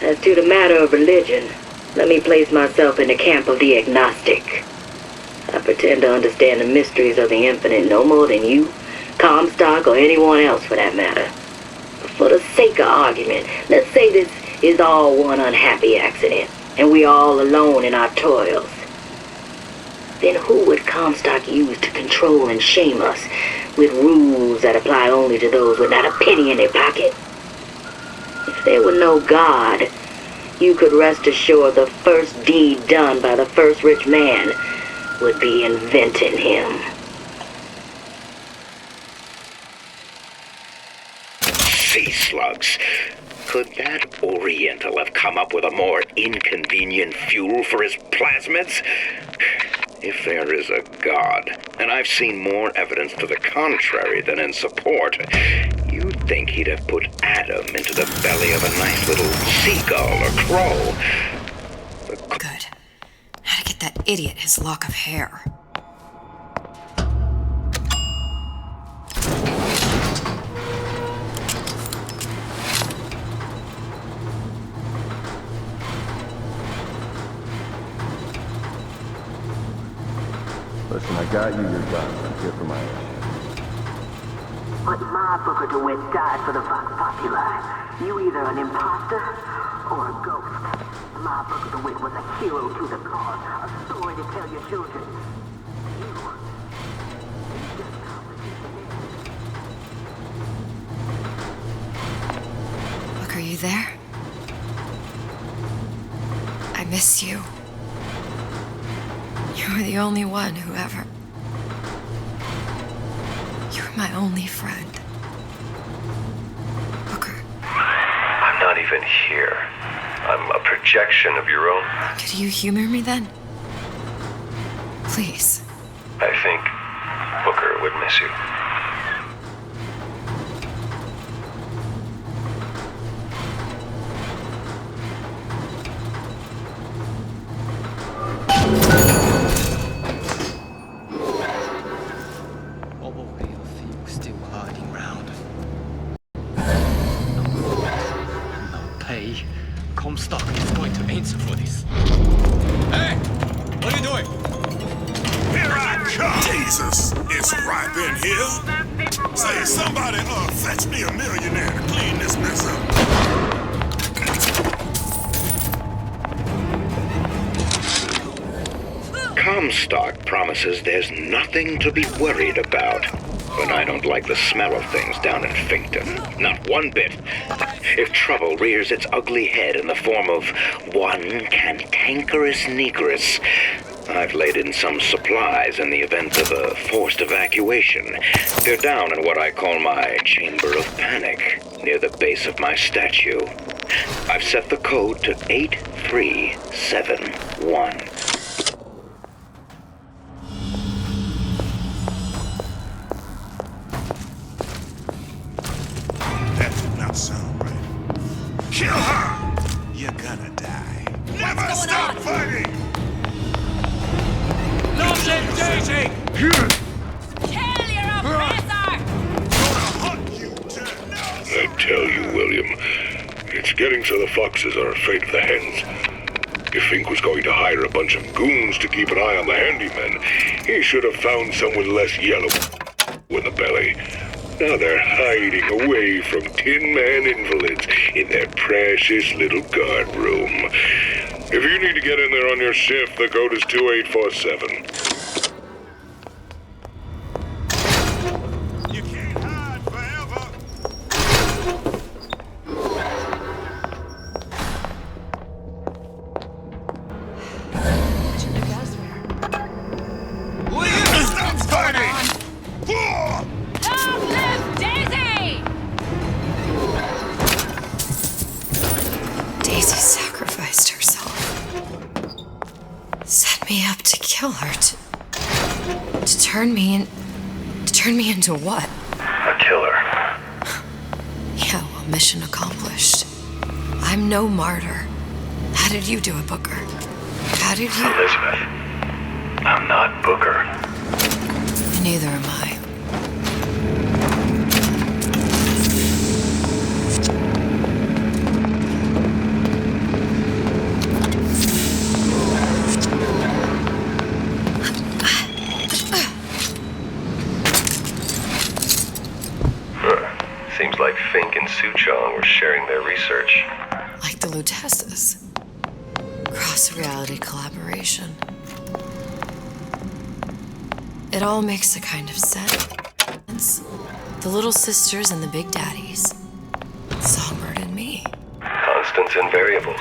As to the matter of religion, let me place myself in the camp of the agnostic. I pretend to understand the mysteries of the infinite no more than you, Comstock, or anyone else for that matter. But for the sake of argument, let's say this is all one unhappy accident, and we are all alone in our toils. Then who would Comstock use to control and shame us with rules that apply only to those with not a penny in their pocket? If there were no God, you could rest assured the first deed done by the first rich man would be inventing him. Sea slugs. Could that Oriental have come up with a more inconvenient fuel for his plasmids? If there is a God, and I've seen more evidence to the contrary than in support, you'd think he'd have put Adam into the belly of a nice little seagull or crow. Good. How to get that idiot his lock of hair. Listen, I got you your gun. I'm here for my ass. But my Booker DeWitt died for the Vox Populi. You either an imposter or a ghost. My Booker DeWitt was a hero to the cause, a story to tell your children. Look, are you there? I miss you. You were the only one who ever... You were my only friend. Booker. I'm not even here. I'm a projection of your own. Could you humor me then? Please. I think Booker would miss you. Comstock is going to answer for this. Jesus, it's ripe in here. Say, somebody, fetch me a millionaire to clean this mess up. Comstock promises there's nothing to be worried about. But I don't like the smell of things down in Finkton. Not one bit. If trouble rears its ugly head in the form of one cantankerous negress, I've laid in some supplies in the event of a forced evacuation. They're down in what I call my chamber of panic, near the base of my statue. I've set the code to 8371. That did not sound right. Kill her! You're gonna die. Never stop fighting! Not let Daisy! Kill your oppressor! I tell you, William, it's getting so the foxes are afraid of the hens. If Fink was going to hire a bunch of goons to keep an eye on the handyman, he should have found someone less yellow in the belly. Now they're hiding away from Tin Man invalids in their precious little guard room. If you need to get in there on your shift, the code is 2847. You can't hide forever. Stop fighting! Long live Daisy! Daisy sacrificed herself. Set me up to kill her, to turn me into what? A killer. Yeah, well, mission accomplished. I'm no martyr. How did you do it, Booker? How did you... Elizabeth, I'm not Booker. Neither am I. Seems like Fink and Suchong were sharing their research. Like the Lutesses. Cross-reality collaboration. It all makes a kind of sense. The little sisters and the big daddies. Songbird and me. Constants and variables.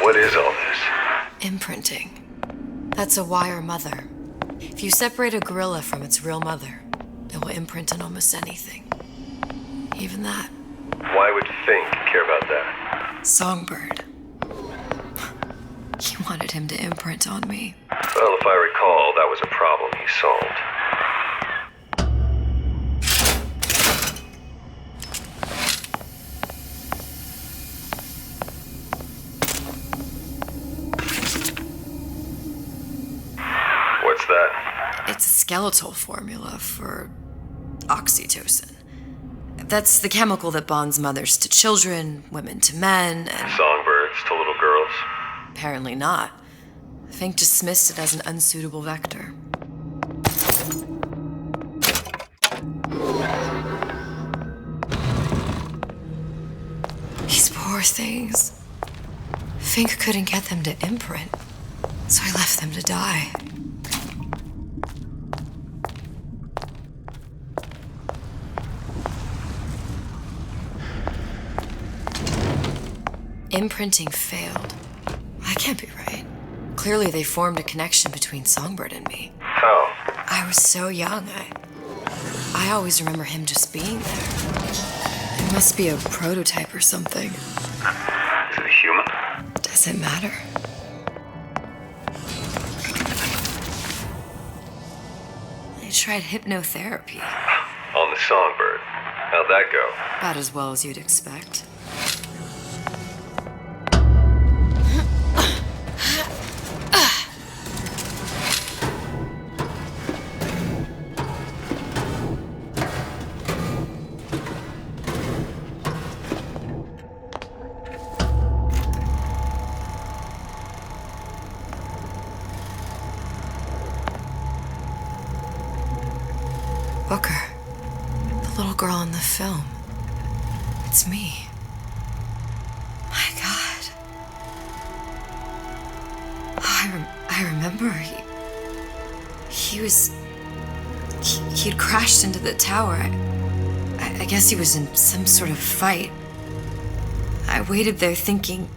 What is all this? Imprinting. That's a wire mother. If you separate a gorilla from its real mother, it will imprint on almost anything. Even that. Why would Fink care about that? Songbird. He wanted him to imprint on me. Well, if I recall, that was a problem he solved. What's that? It's a skeletal formula for oxytocin. That's the chemical that bonds mothers to children, women to men, and... Songbirds to little girls? Apparently not. Fink dismissed it as an unsuitable vector. These poor things. Fink couldn't get them to imprint, so I left them to die. Imprinting failed. That can't be right. Clearly they formed a connection between Songbird and me. How? I was so young, I always remember him just being there. It must be a prototype or something. Is it a human? Does it matter? I tried hypnotherapy. On the Songbird? How'd that go? About as well as you'd expect. Booker, the little girl in the film. It's me. My God. Oh, I remember he'd crashed into the tower. I guess he was in some sort of fight. I waited there thinking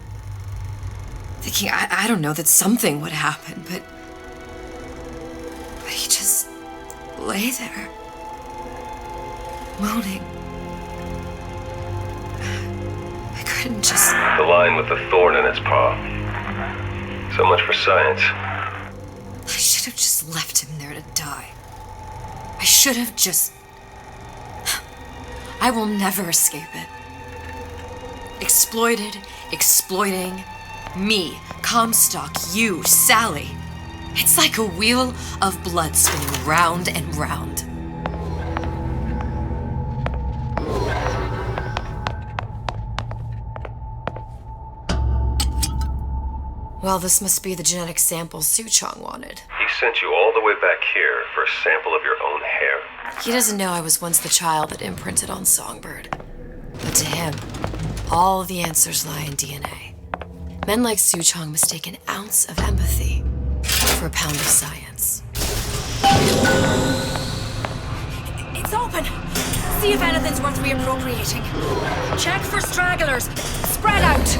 I don't know, that something would happen, but he just lay there. Moaning. I couldn't just... The line with the thorn in its paw. So much for science. I should have just left him there to die. I should have just... I will never escape it. Exploited, exploiting, me, Comstock, you, Sally. It's like a wheel of blood spinning round and round. Well, this must be the genetic sample Soochong wanted. He sent you all the way back here for a sample of your own hair? He doesn't know I was once the child that imprinted on Songbird. But to him, all the answers lie in DNA. Men like Soochong mistake an ounce of empathy for a pound of science. It's open! See if anything's worth reappropriating. Check for stragglers. Spread out!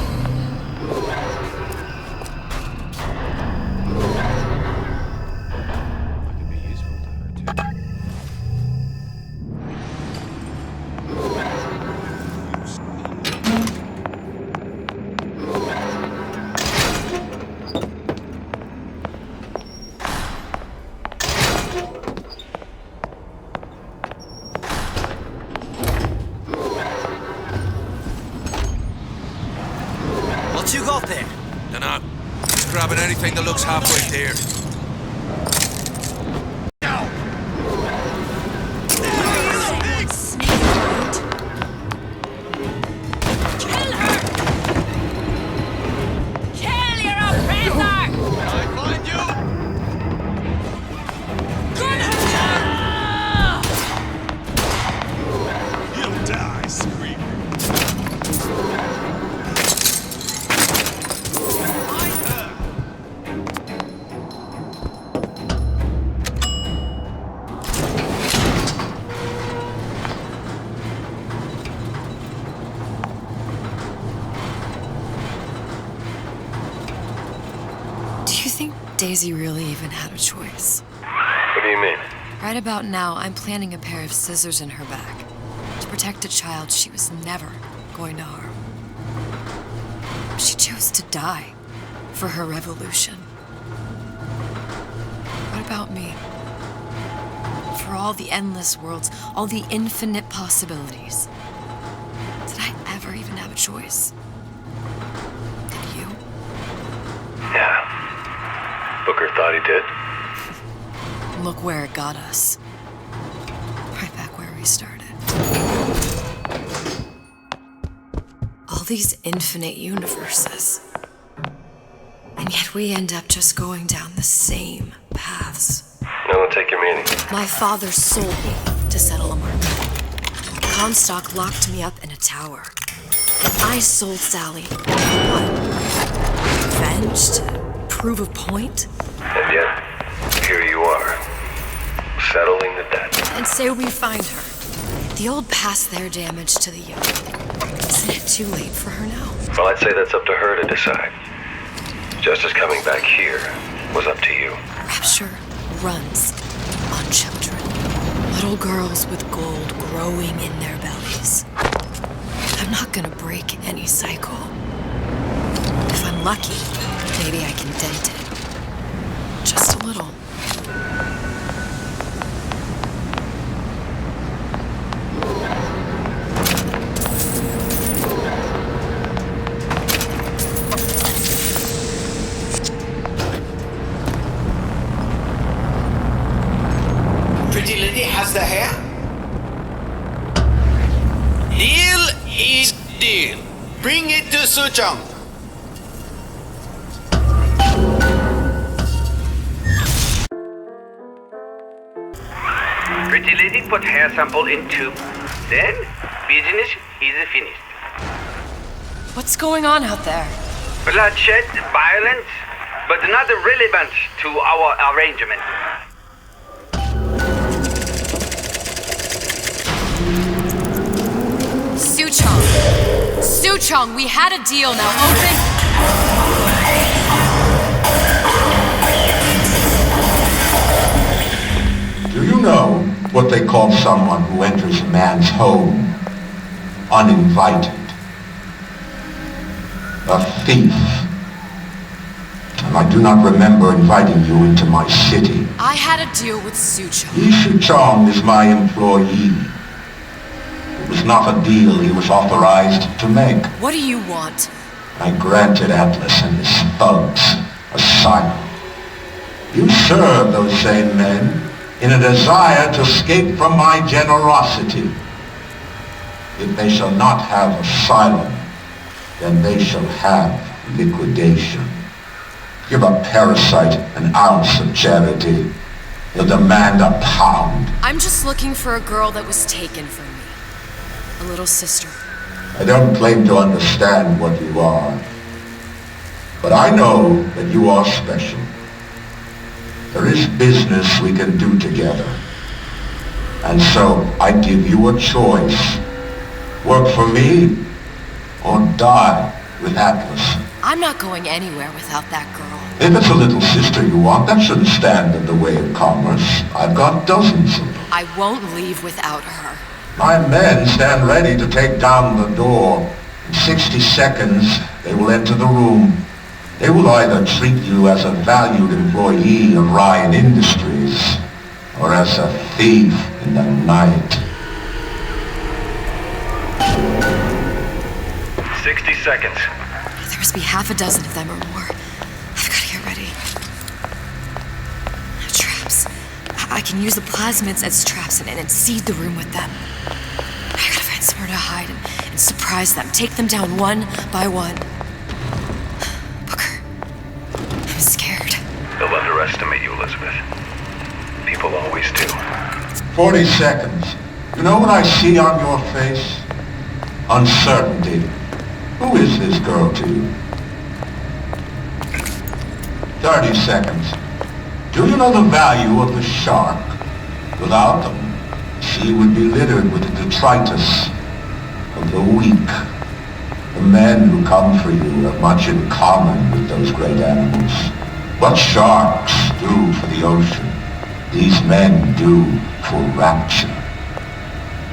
What you got there? Dunno. Just grabbing anything that looks halfway there. Daisy really even had a choice. What do you mean? Right about now, I'm planting a pair of scissors in her back to protect a child she was never going to harm. She chose to die for her revolution. What about me? For all the endless worlds, all the infinite possibilities. Did I ever even have a choice? Did you? Yeah. Booker thought he did. Look where it got us. Right back where we started. All these infinite universes. And yet we end up just going down the same paths. No, don't take your meaning. My father sold me to settle a market. Comstock locked me up in a tower. I sold Sally. What? Revenge? To prove a point? And yet, here you are, settling the debt. And say we find her. The old past their damage to the young. Isn't it too late for her now? Well, I'd say that's up to her to decide. Justice coming back here was up to you. Rapture runs on children. Little girls with gold growing in their bellies. I'm not gonna break any cycle. If I'm lucky, maybe I can dent it. Just a little. Master here? Deal is deal. Bring it to Soochong. Pretty lady put hair sample in tube. Then, business is finished. What's going on out there? Bloodshed, violence, but not relevant to our arrangement. Suchong, we had a deal, now open. Do you know what they call someone who enters a man's home uninvited? A thief. And I do not remember inviting you into my city. I had a deal with Suchong. Suchong is my employee. It was not a deal he was authorized to make. What do you want? I granted Atlas and his thugs asylum. You serve those same men in a desire to escape from my generosity. If they shall not have asylum, then they shall have liquidation. Give a parasite an ounce of charity. He'll demand a pound. I'm just looking for a girl that was taken from me. A little sister. I don't claim to understand what you are, but I know that you are special. There is business we can do together. And so I give you a choice. Work for me or die with Atlas. I'm not going anywhere without that girl. If it's a little sister you want, that shouldn't stand in the way of commerce. I've got dozens of them. I won't leave without her. My men stand ready to take down the door. In 60 seconds, they will enter the room. They will either treat you as a valued employee of Ryan Industries or as a thief in the night. 60 seconds. There must be half a dozen of them or more. I've got to get ready. Traps. I can use the plasmids as traps and seed the room with them. I gotta find somewhere to hide and surprise them. Take them down one by one. Booker, I'm scared. They'll underestimate you, Elizabeth. People always do. 40 seconds. You know what I see on your face? Uncertainty. Who is this girl to you? 30 seconds. Do you know the value of the shark? Without them, the sea would be littered with the detritus of the weak. The men who come for you have much in common with those great animals. What sharks do for the ocean, these men do for rapture.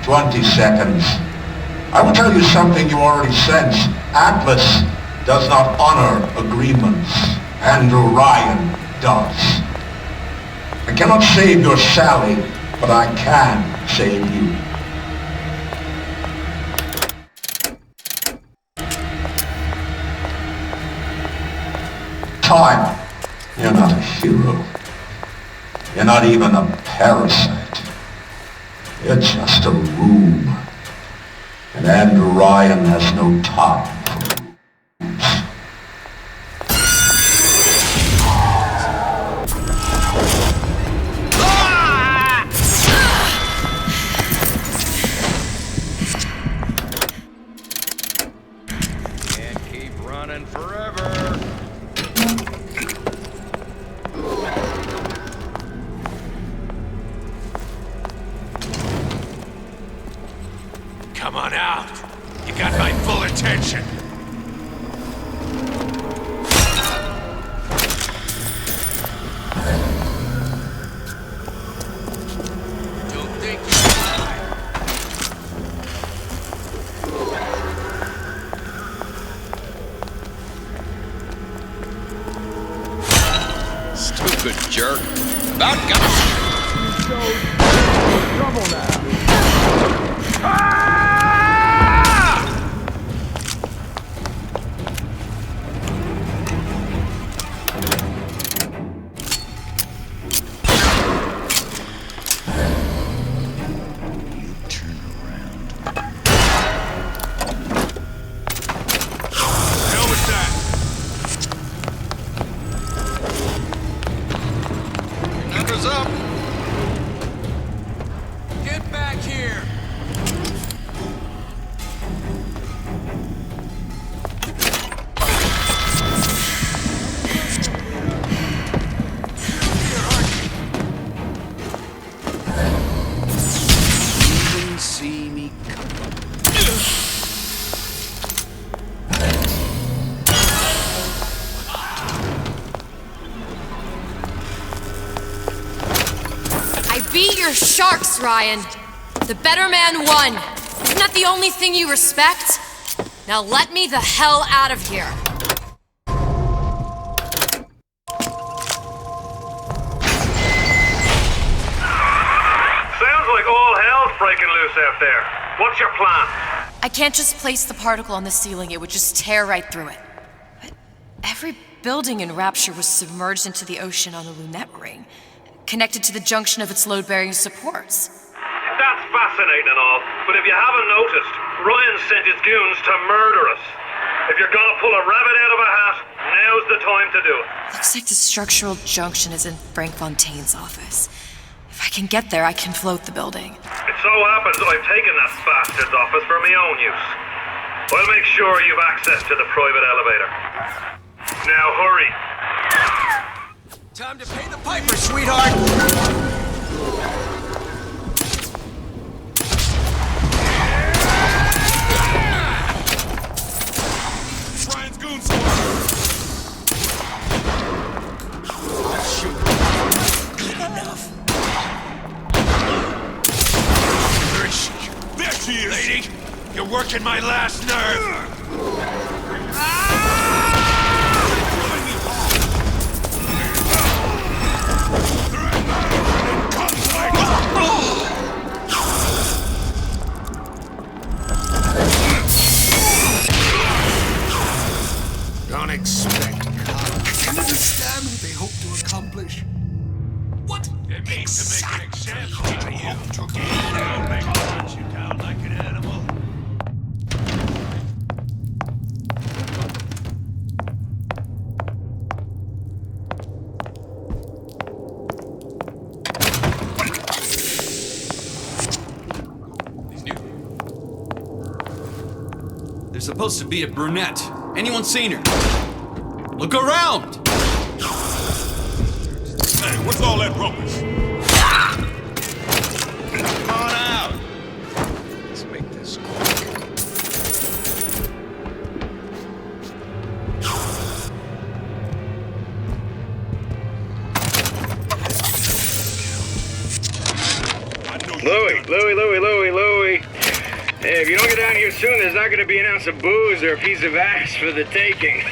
20 seconds. I will tell you something you already sense. Atlas does not honor agreements. Andrew Ryan does. I cannot save your Sally, but I can save you. Time. You're not a hero. You're not even a parasite. You're just a room. And Andrew Ryan has no time for rooms. Can't keep running forever. Come on out. You got my full attention. Don't think you're mine. Stupid jerk. About got trouble now. here! See me coming. I beat your sharks, Ryan. The better man won. Isn't that the only thing you respect? Now let me the hell out of here. Sounds like all hell's breaking loose out there. What's your plan? I can't just place the particle on the ceiling, it would just tear right through it. But every building in Rapture was submerged into the ocean on the Lunette ring, connected to the junction of its load-bearing supports. That's fascinating and all, but if you haven't noticed, Ryan sent his goons to murder us. If you're gonna pull a rabbit out of a hat, now's the time to do it. Looks like the structural junction is in Frank Fontaine's office. If I can get there, I can float the building. It so happens I've taken that bastard's office for my own use. I'll make sure you've access to the private elevator. Now hurry. Time to pay the piper, sweetheart! Ryan's goons. Shoot. Good enough. Where is she? There she is. Lady, you're working my last nerve. Don't expect cops. Can you understand what they hope to accomplish? What? It means to make an example of you. They'll make me hunt you down like an animal. There's supposed to be a brunette. Anyone seen her? Look around! Hey, what's all that rumpus? Come on out. Let's make this quick. Louie. Hey, if you don't get down here soon, there's not going to be an ounce of booze or a piece of ass for the taking.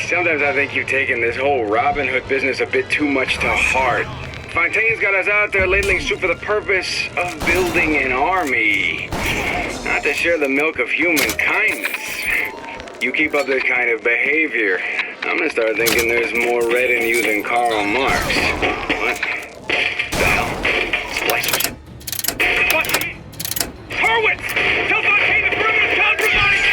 Sometimes I think you've taken this whole Robin Hood business a bit too much to heart. Fontaine's got us out there ladling soup for the purpose of building an army. Not to share the milk of human kindness. You keep up this kind of behavior, I'm gonna start thinking there's more red in you than Karl Marx. What? Dial. Splicers. What? Hurwitz! Tell Fontaine to bring his compromise!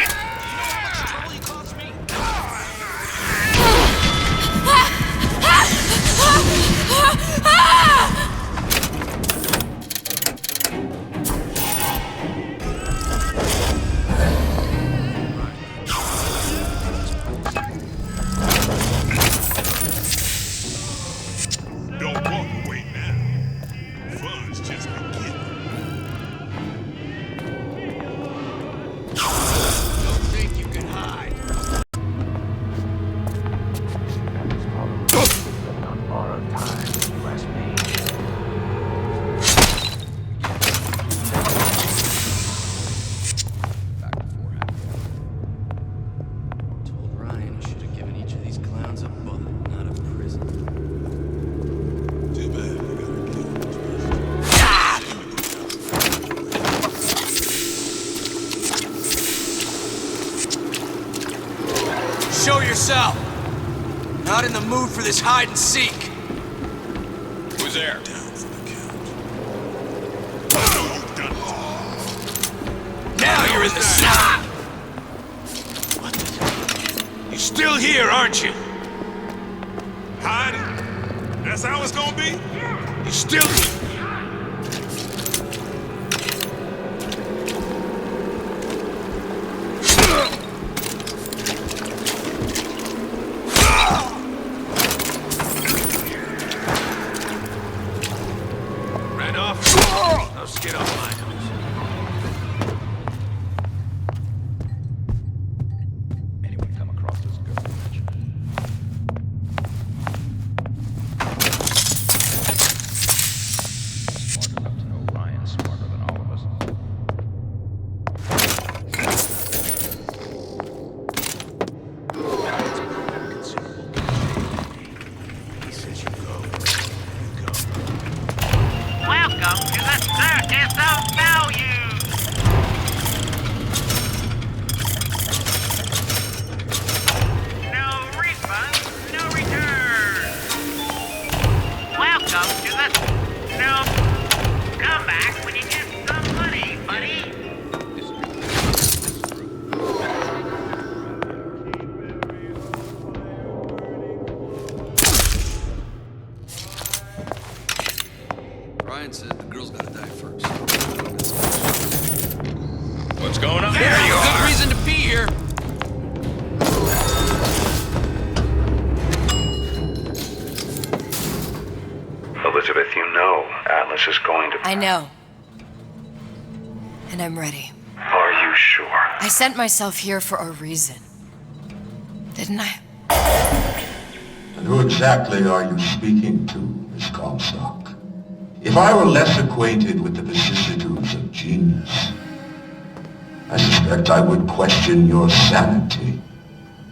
Don't walk away now. Fun's just beginning. Don't think you can hide. On borrowed time, you ask me. Told Ryan he should have given each of these clowns a bullet, not a prison. Too bad I gotta kill him. Show yourself! Not in the mood for this hide and seek. Who's there? Down for the count. I know you've done it. Now you're in the snot! You're still here, aren't you? Hiding? That's how it's gonna be? You're still here. Right off. No skid off my nose. Anyone come across this girl? Smart enough to know Ryan's smarter than all of us. He says you go. Welcome to the circus of value. No refund, no return. Welcome to the no. Come back when you get some money, buddy. Ryan said the girl's gotta die first. What's going on? There you are! Good reason to be here! Elizabeth, you know Atlas is going to... I know. And I'm ready. Are you sure? I sent myself here for a reason. Didn't I? And who exactly are you speaking to, Miss Comstock? If I were less acquainted with the vicissitudes of genius, I suspect I would question your sanity.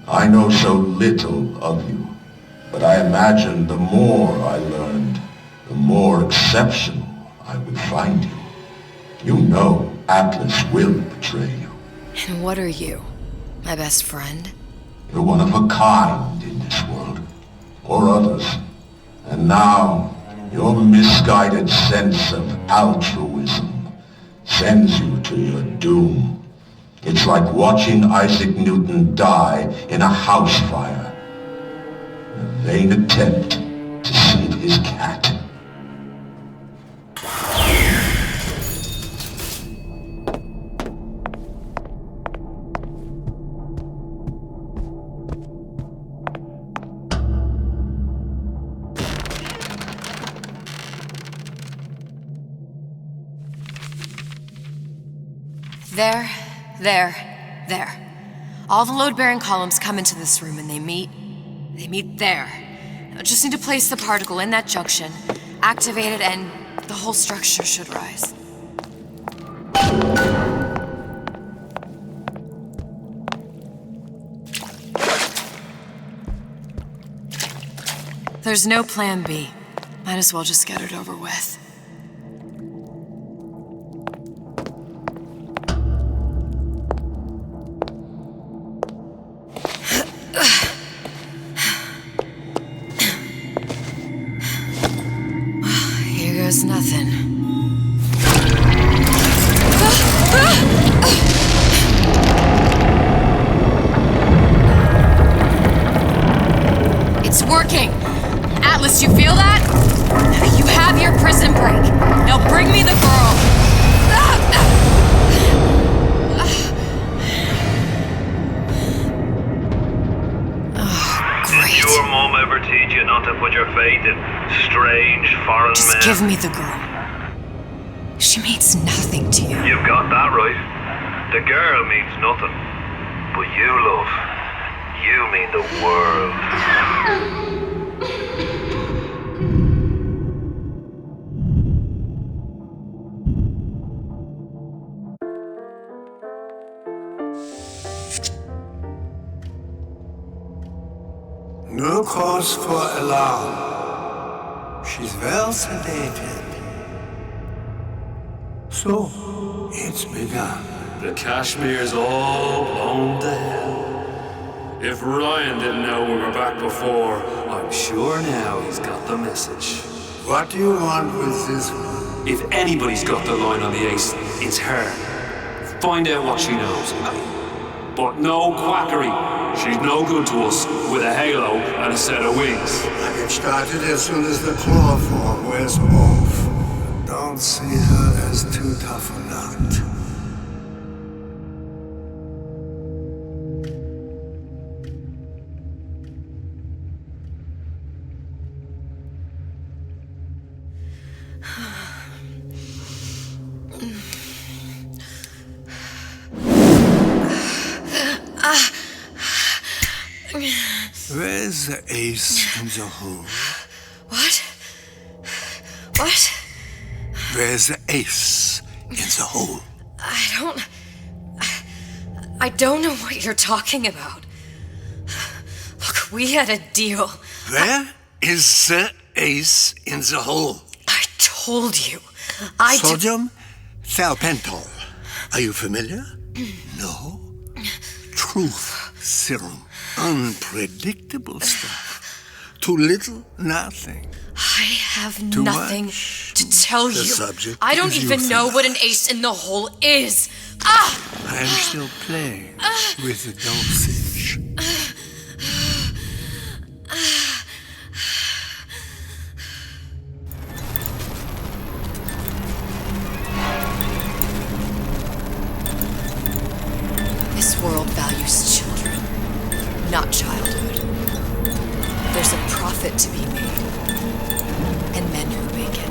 I know so little of you, but I imagine the more I learned, the more exceptional I would find you. You know Atlas will betray you. And what are you? My best friend? You're one of a kind in this world, or others. And now, your misguided sense of altruism sends you to your doom. It's like watching Isaac Newton die in a house fire, in a vain attempt to save his cat. There. All the load-bearing columns come into this room and they meet there. I just need to place the particle in that junction, activate it, and the whole structure should rise. There's no plan B. Might as well just get it over with. Nothing. It's working! Atlas, you feel that? You have your prison break. Now bring me the girl. Did your mom ever teach you not to put your faith in strange foreign men? Just give me the girl. She means nothing to you. You've got that right. The girl means nothing. But you, love, you mean the world. No cause for alarm. She's well sedated. So, it's begun. The Kashmir's all blown to hell. If Ryan didn't know we were back before, I'm sure now he's got the message. What do you want with this one? If anybody's got the line on the ace, it's her. Find out what she knows. But no quackery. She's no good to us with a halo and a set of wings. I get started as soon as the claw form wears off. Don't see her as too tough a nut. Where's the ace in the hole? What? What? Where's the ace in the hole? I don't know what you're talking about. Look, we had a deal. Where is the ace in the hole? I told you. Sodium thiopental. Are you familiar? No. Truth serum. Unpredictable stuff. Too little, nothing. I have Too nothing much. to tell The you. subject I don't is even know euthanasia. what an ace in the hole is. Ah! I am still playing with the dosage. This world values children, not childhood. There's a profit to be made, and men who make it.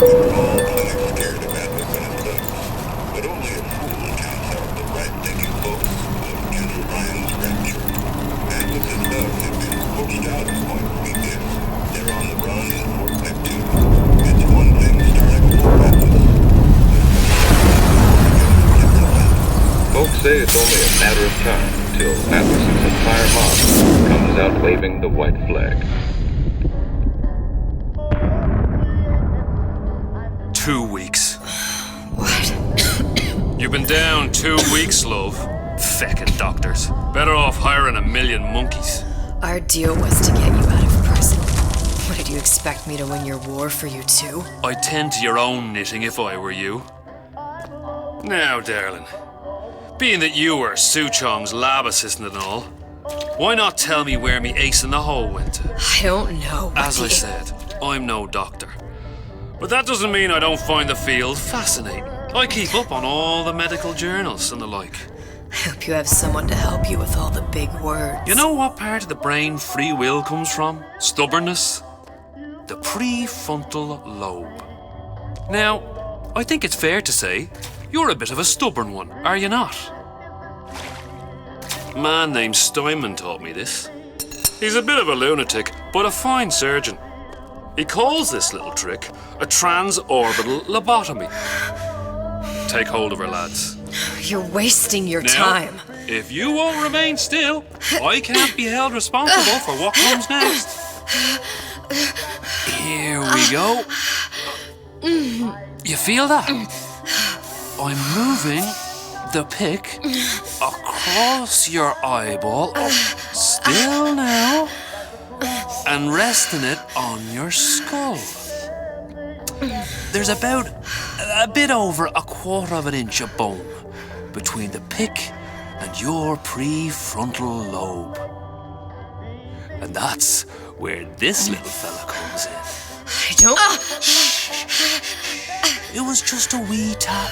All clinics scared of advertising, but only a fool counts out the right-thinking folks of General Ryan's ranch. And with his stuff had been poached out of Point Weekend, they're on the run in Fort Neptune. It's one thing starting a war effort. Folks say it's only a matter of time till Atlas's entire mob comes out waving the white flag. 2 weeks. What? You've been down 2 weeks, love. Feckin' doctors. Better off hiring 1,000,000 monkeys. Our deal was to get you out of prison. What, did you expect me to win your war for you too? I'd tend to your own knitting if I were you. Now, darling, being that you were Suchong's lab assistant and all, why not tell me where me ace in the hole went to? I don't know. As I said, I'm no doctor. But that doesn't mean I don't find the field fascinating. I keep up on all the medical journals and the like. I hope you have someone to help you with all the big words. You know what part of the brain free will comes from? Stubbornness? The prefrontal lobe. Now, I think it's fair to say you're a bit of a stubborn one, are you not? A man named Steinman taught me this. He's a bit of a lunatic, but a fine surgeon. He calls this little trick a transorbital lobotomy. Take hold of her, lads. You're wasting your Now, time. If you won't remain still, I can't be held responsible for what comes next. Here we go. You feel that? I'm moving the pick across your eyeball, up still now, and resting it on your skull. There's about a bit over 1/4 of an inch of bone between the pick and your prefrontal lobe. And that's where this little fella comes in. I don't... It was just a wee tap.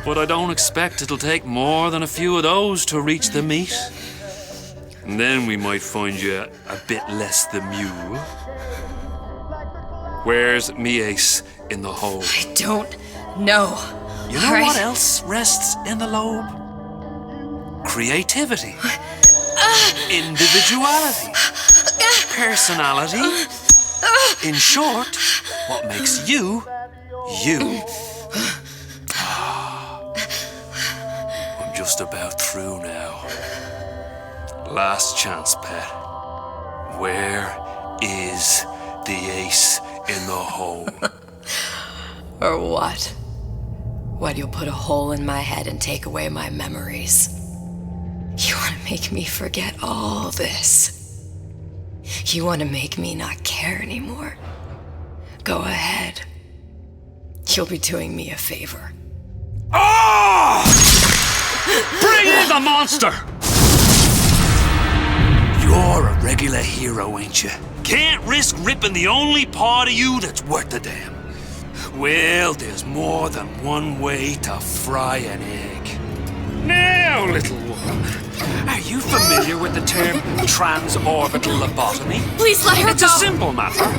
But I don't expect it'll take more than a few of those to reach the meat. And then we might find you a bit less the mule. Where's me ace in the hole? I don't know. You know what else rests in the lobe? Creativity. Individuality. Personality. In short, what makes you, you. I'm just about through now. Last chance, pet. Where is the ace in the hole? Or what? What, you'll put a hole in my head and take away my memories? You want to make me forget all this? You want to make me not care anymore? Go ahead. You'll be doing me a favor. Ah! Bring in the monster! You're a regular hero, ain't you? Can't risk ripping the only part of you that's worth a damn. Well, there's more than one way to fry an egg. Now, little one, are you familiar with the term transorbital lobotomy? Please let her It's go. a simple matter.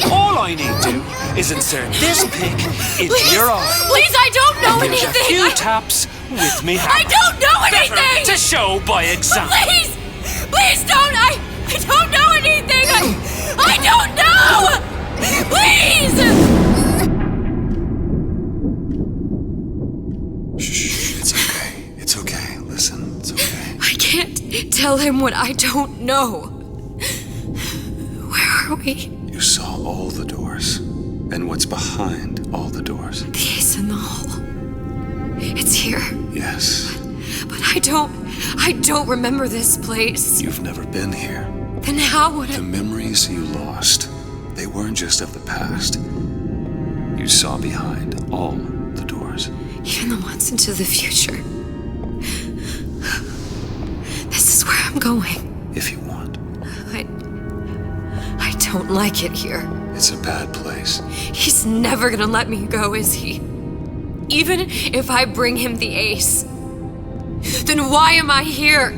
All I need to is insert this pick into your eye. Please, I don't know There's anything. a few taps with me. I don't know anything! Better to show by example. Please! Please don't! I don't know anything! I don't know! Please! Shh, it's okay. It's okay. Listen, it's okay. I can't tell him what I don't know. Where are we? You saw all the doors. And what's behind all the doors. The ace in the hole. It's here. Yes. But I don't remember this place. You've never been here. Then how would The memories you lost, they weren't just of the past. You saw behind all the doors. Even the ones into the future. This is where I'm going. If you want. I don't like it here. It's a bad place. He's never gonna let me go, is he? Even if I bring him the ace. Then why am I here?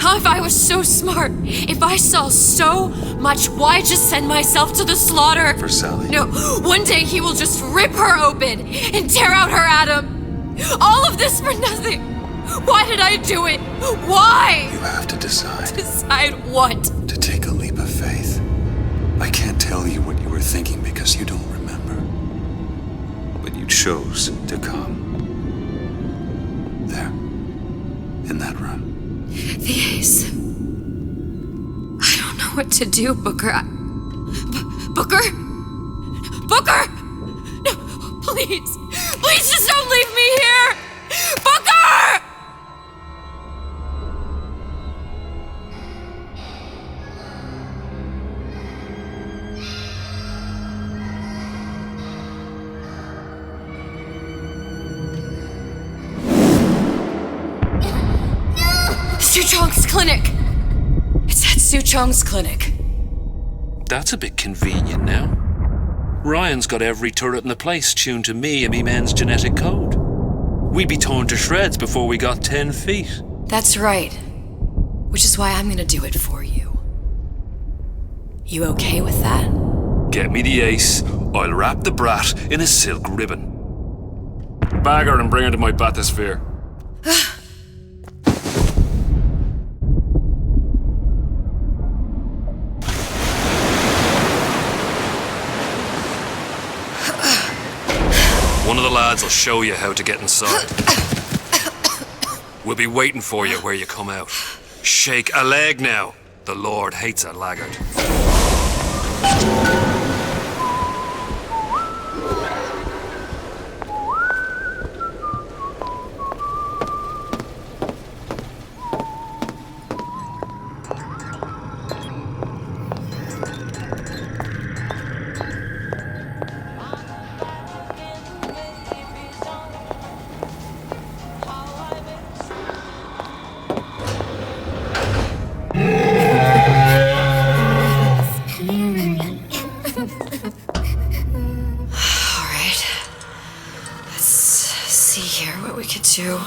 How if I was so smart? If I saw so much, why just send myself to the slaughter? For Sally. No, one day he will just rip her open and tear out her atom. All of this for nothing. Why did I do it? Why? You have to decide. Decide what? To take a leap of faith. I can't tell you what you were thinking because you don't remember. But you chose to come. There. In that room. The ace. I don't know what to do, Booker. Booker? Booker! No, please. Please just don't leave me here! Booker! Suchong's clinic! It's at Suchong's clinic. That's a bit convenient now. Ryan's got every turret in the place tuned to me and me men's genetic code. We'd be torn to shreds before we got 10 feet. That's right. Which is why I'm gonna do it for you. You okay with that? Get me the ace, I'll wrap the brat in a silk ribbon. Bag her and bring her to my bathysphere. One of the lads will show you how to get inside. We'll be waiting for you where you come out. Shake a leg now. The Lord hates a laggard.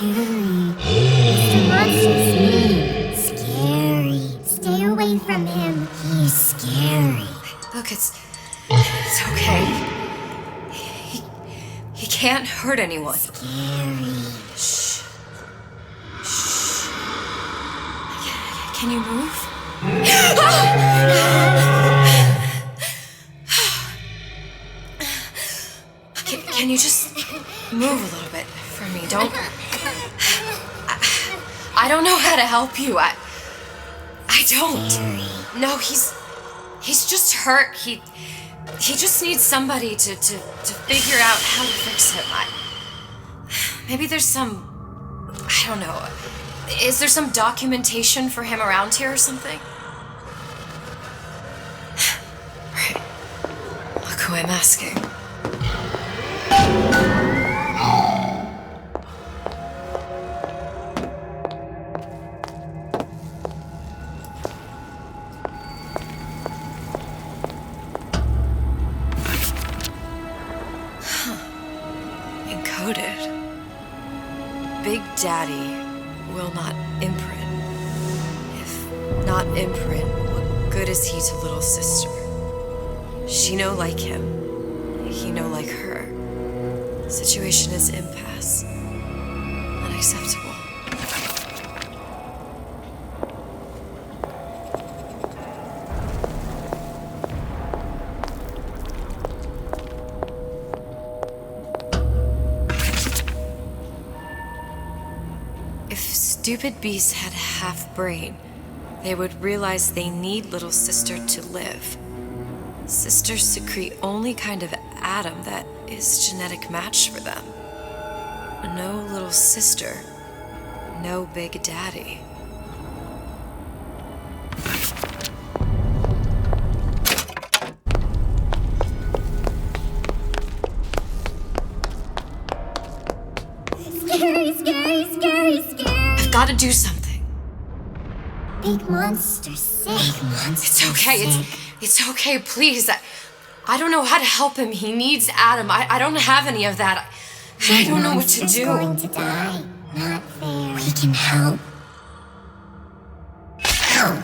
Mr. Monster's mean. Scary. Stay away from him. He's scary. Look, it's okay. He can't hurt anyone. Scary. Shh. Shh. Can you move? Can you just move a little bit for me? I don't know how to help you. I don't. No, he's just hurt. He just needs somebody to figure out how to fix him. Maybe there's some, I don't know. Is there some documentation for him around here or something? Right. Look who I'm asking. Big Daddy will not imprint. If not imprint, what good is he to little sister? She no like him. He no like her. Situation is impasse. And I unacceptable. If stupid beasts had half brain, they would realize they need little sister to live. Sisters secrete only kind of atom that is genetic match for them. No little sister, no big daddy. Scary, scary, scary, scary. I've got to do something. Big monster sick. It's okay. It's okay, please. I don't know how to help him. He needs Adam. I don't have any of that. I don't know what to do. Going to die. Not fair. We can help. Help.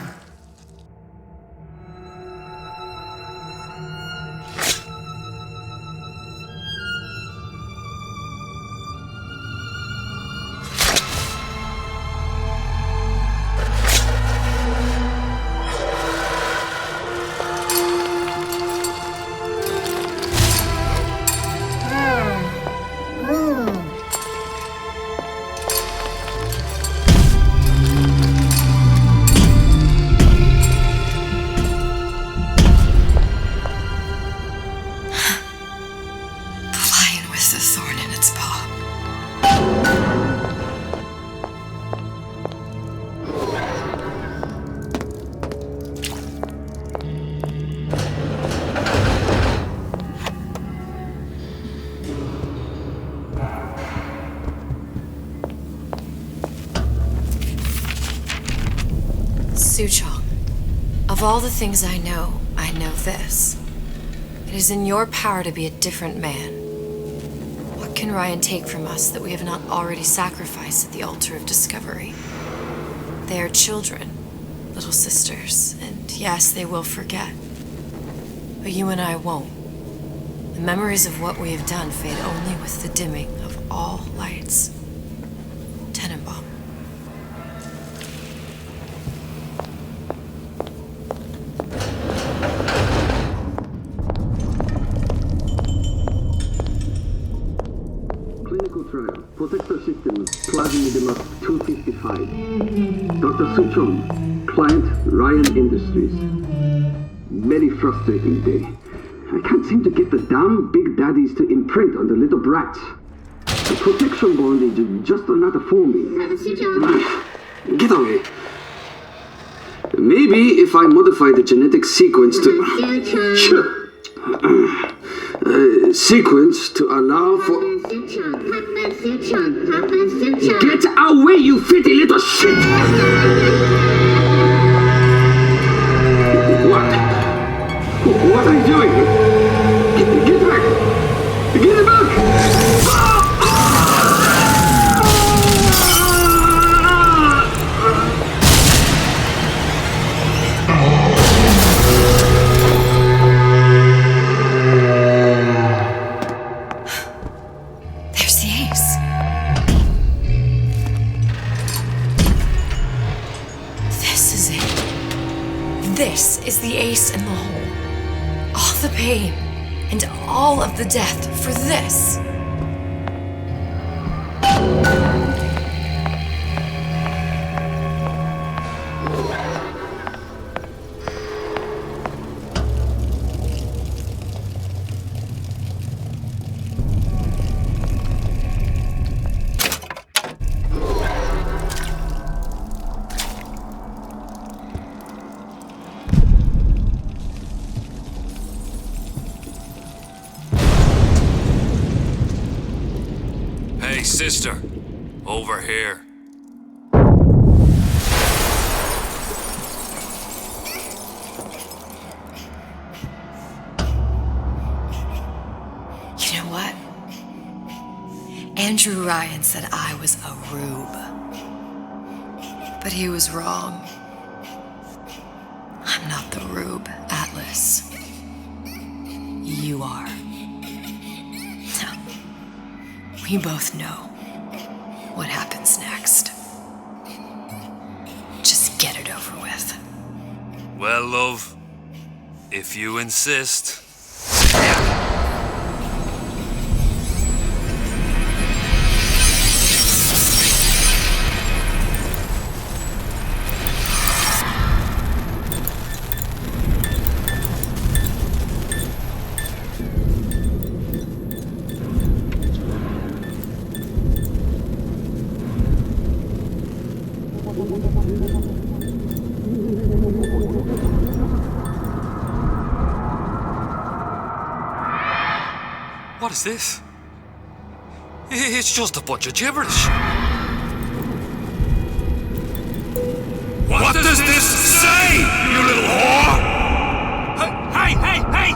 Soochong, of all the things I know this. It is in your power to be a different man. What can Ryan take from us that we have not already sacrificed at the altar of discovery? They are children, little sisters, and yes, they will forget. But you and I won't. The memories of what we have done fade only with the dimming of all lights. Tenenbaum. Trial. Protector system, plasmid 255. Dr. Soochong, client Ryan Industries. Very frustrating day. I can't seem to get the damn big daddies to imprint on the little brats. The protection bond is just another forming. Get away. Maybe if I modify the genetic sequence to... sequence to allow for... Get away, you filthy little shit! What are you doing? Get back! Get back! This is the ace in the hole. All the pain and all of the death for this. Hey, sister. Over here. You know what? Andrew Ryan said I was a rube. But he was wrong. I'm not the rube, Atlas. You are. We both know what happens Well, love, if you insist. What is this? It's just a bunch of gibberish. What does this say, you little whore? Hey!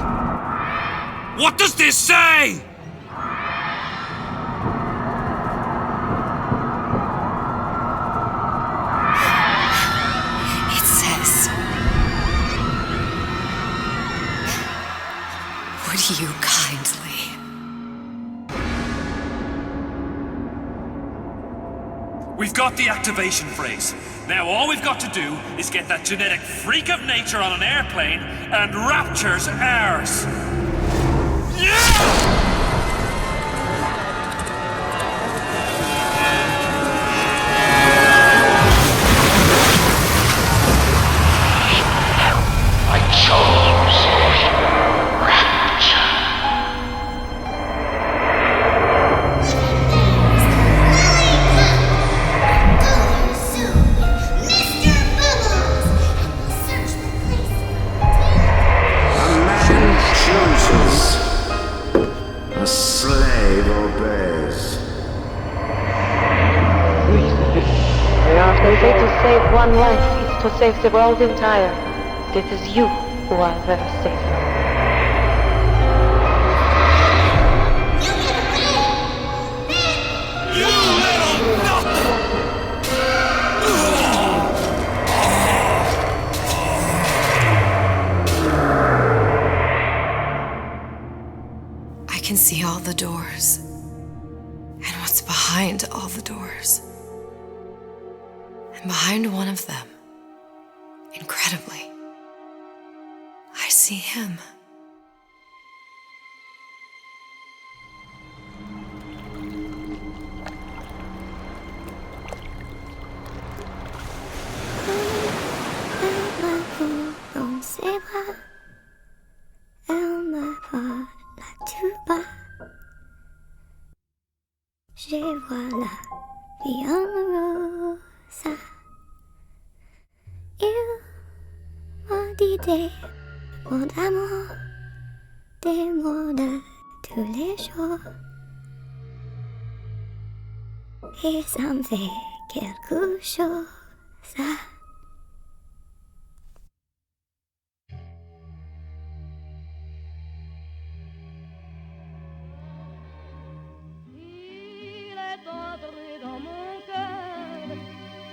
What does this say? It says, would you kindly? We've got the activation phrase. Now all we've got to do is get that genetic freak of nature on an airplane and Rapture's ours. Yeah! A slave obeys. They say to save one life is to save the world entire. It is you who are their savior. I can see all the doors, and what's behind all the doors. And behind one of them, incredibly, I see him. Dans ses bras, elle me parle tout bas. Je vois la bien rosa. Il m'a dit des mots d'amour, des mots de tous les jours. Et ça me fait quelque chose.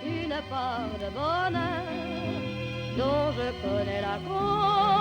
Une part de bonheur dont je connais la cause.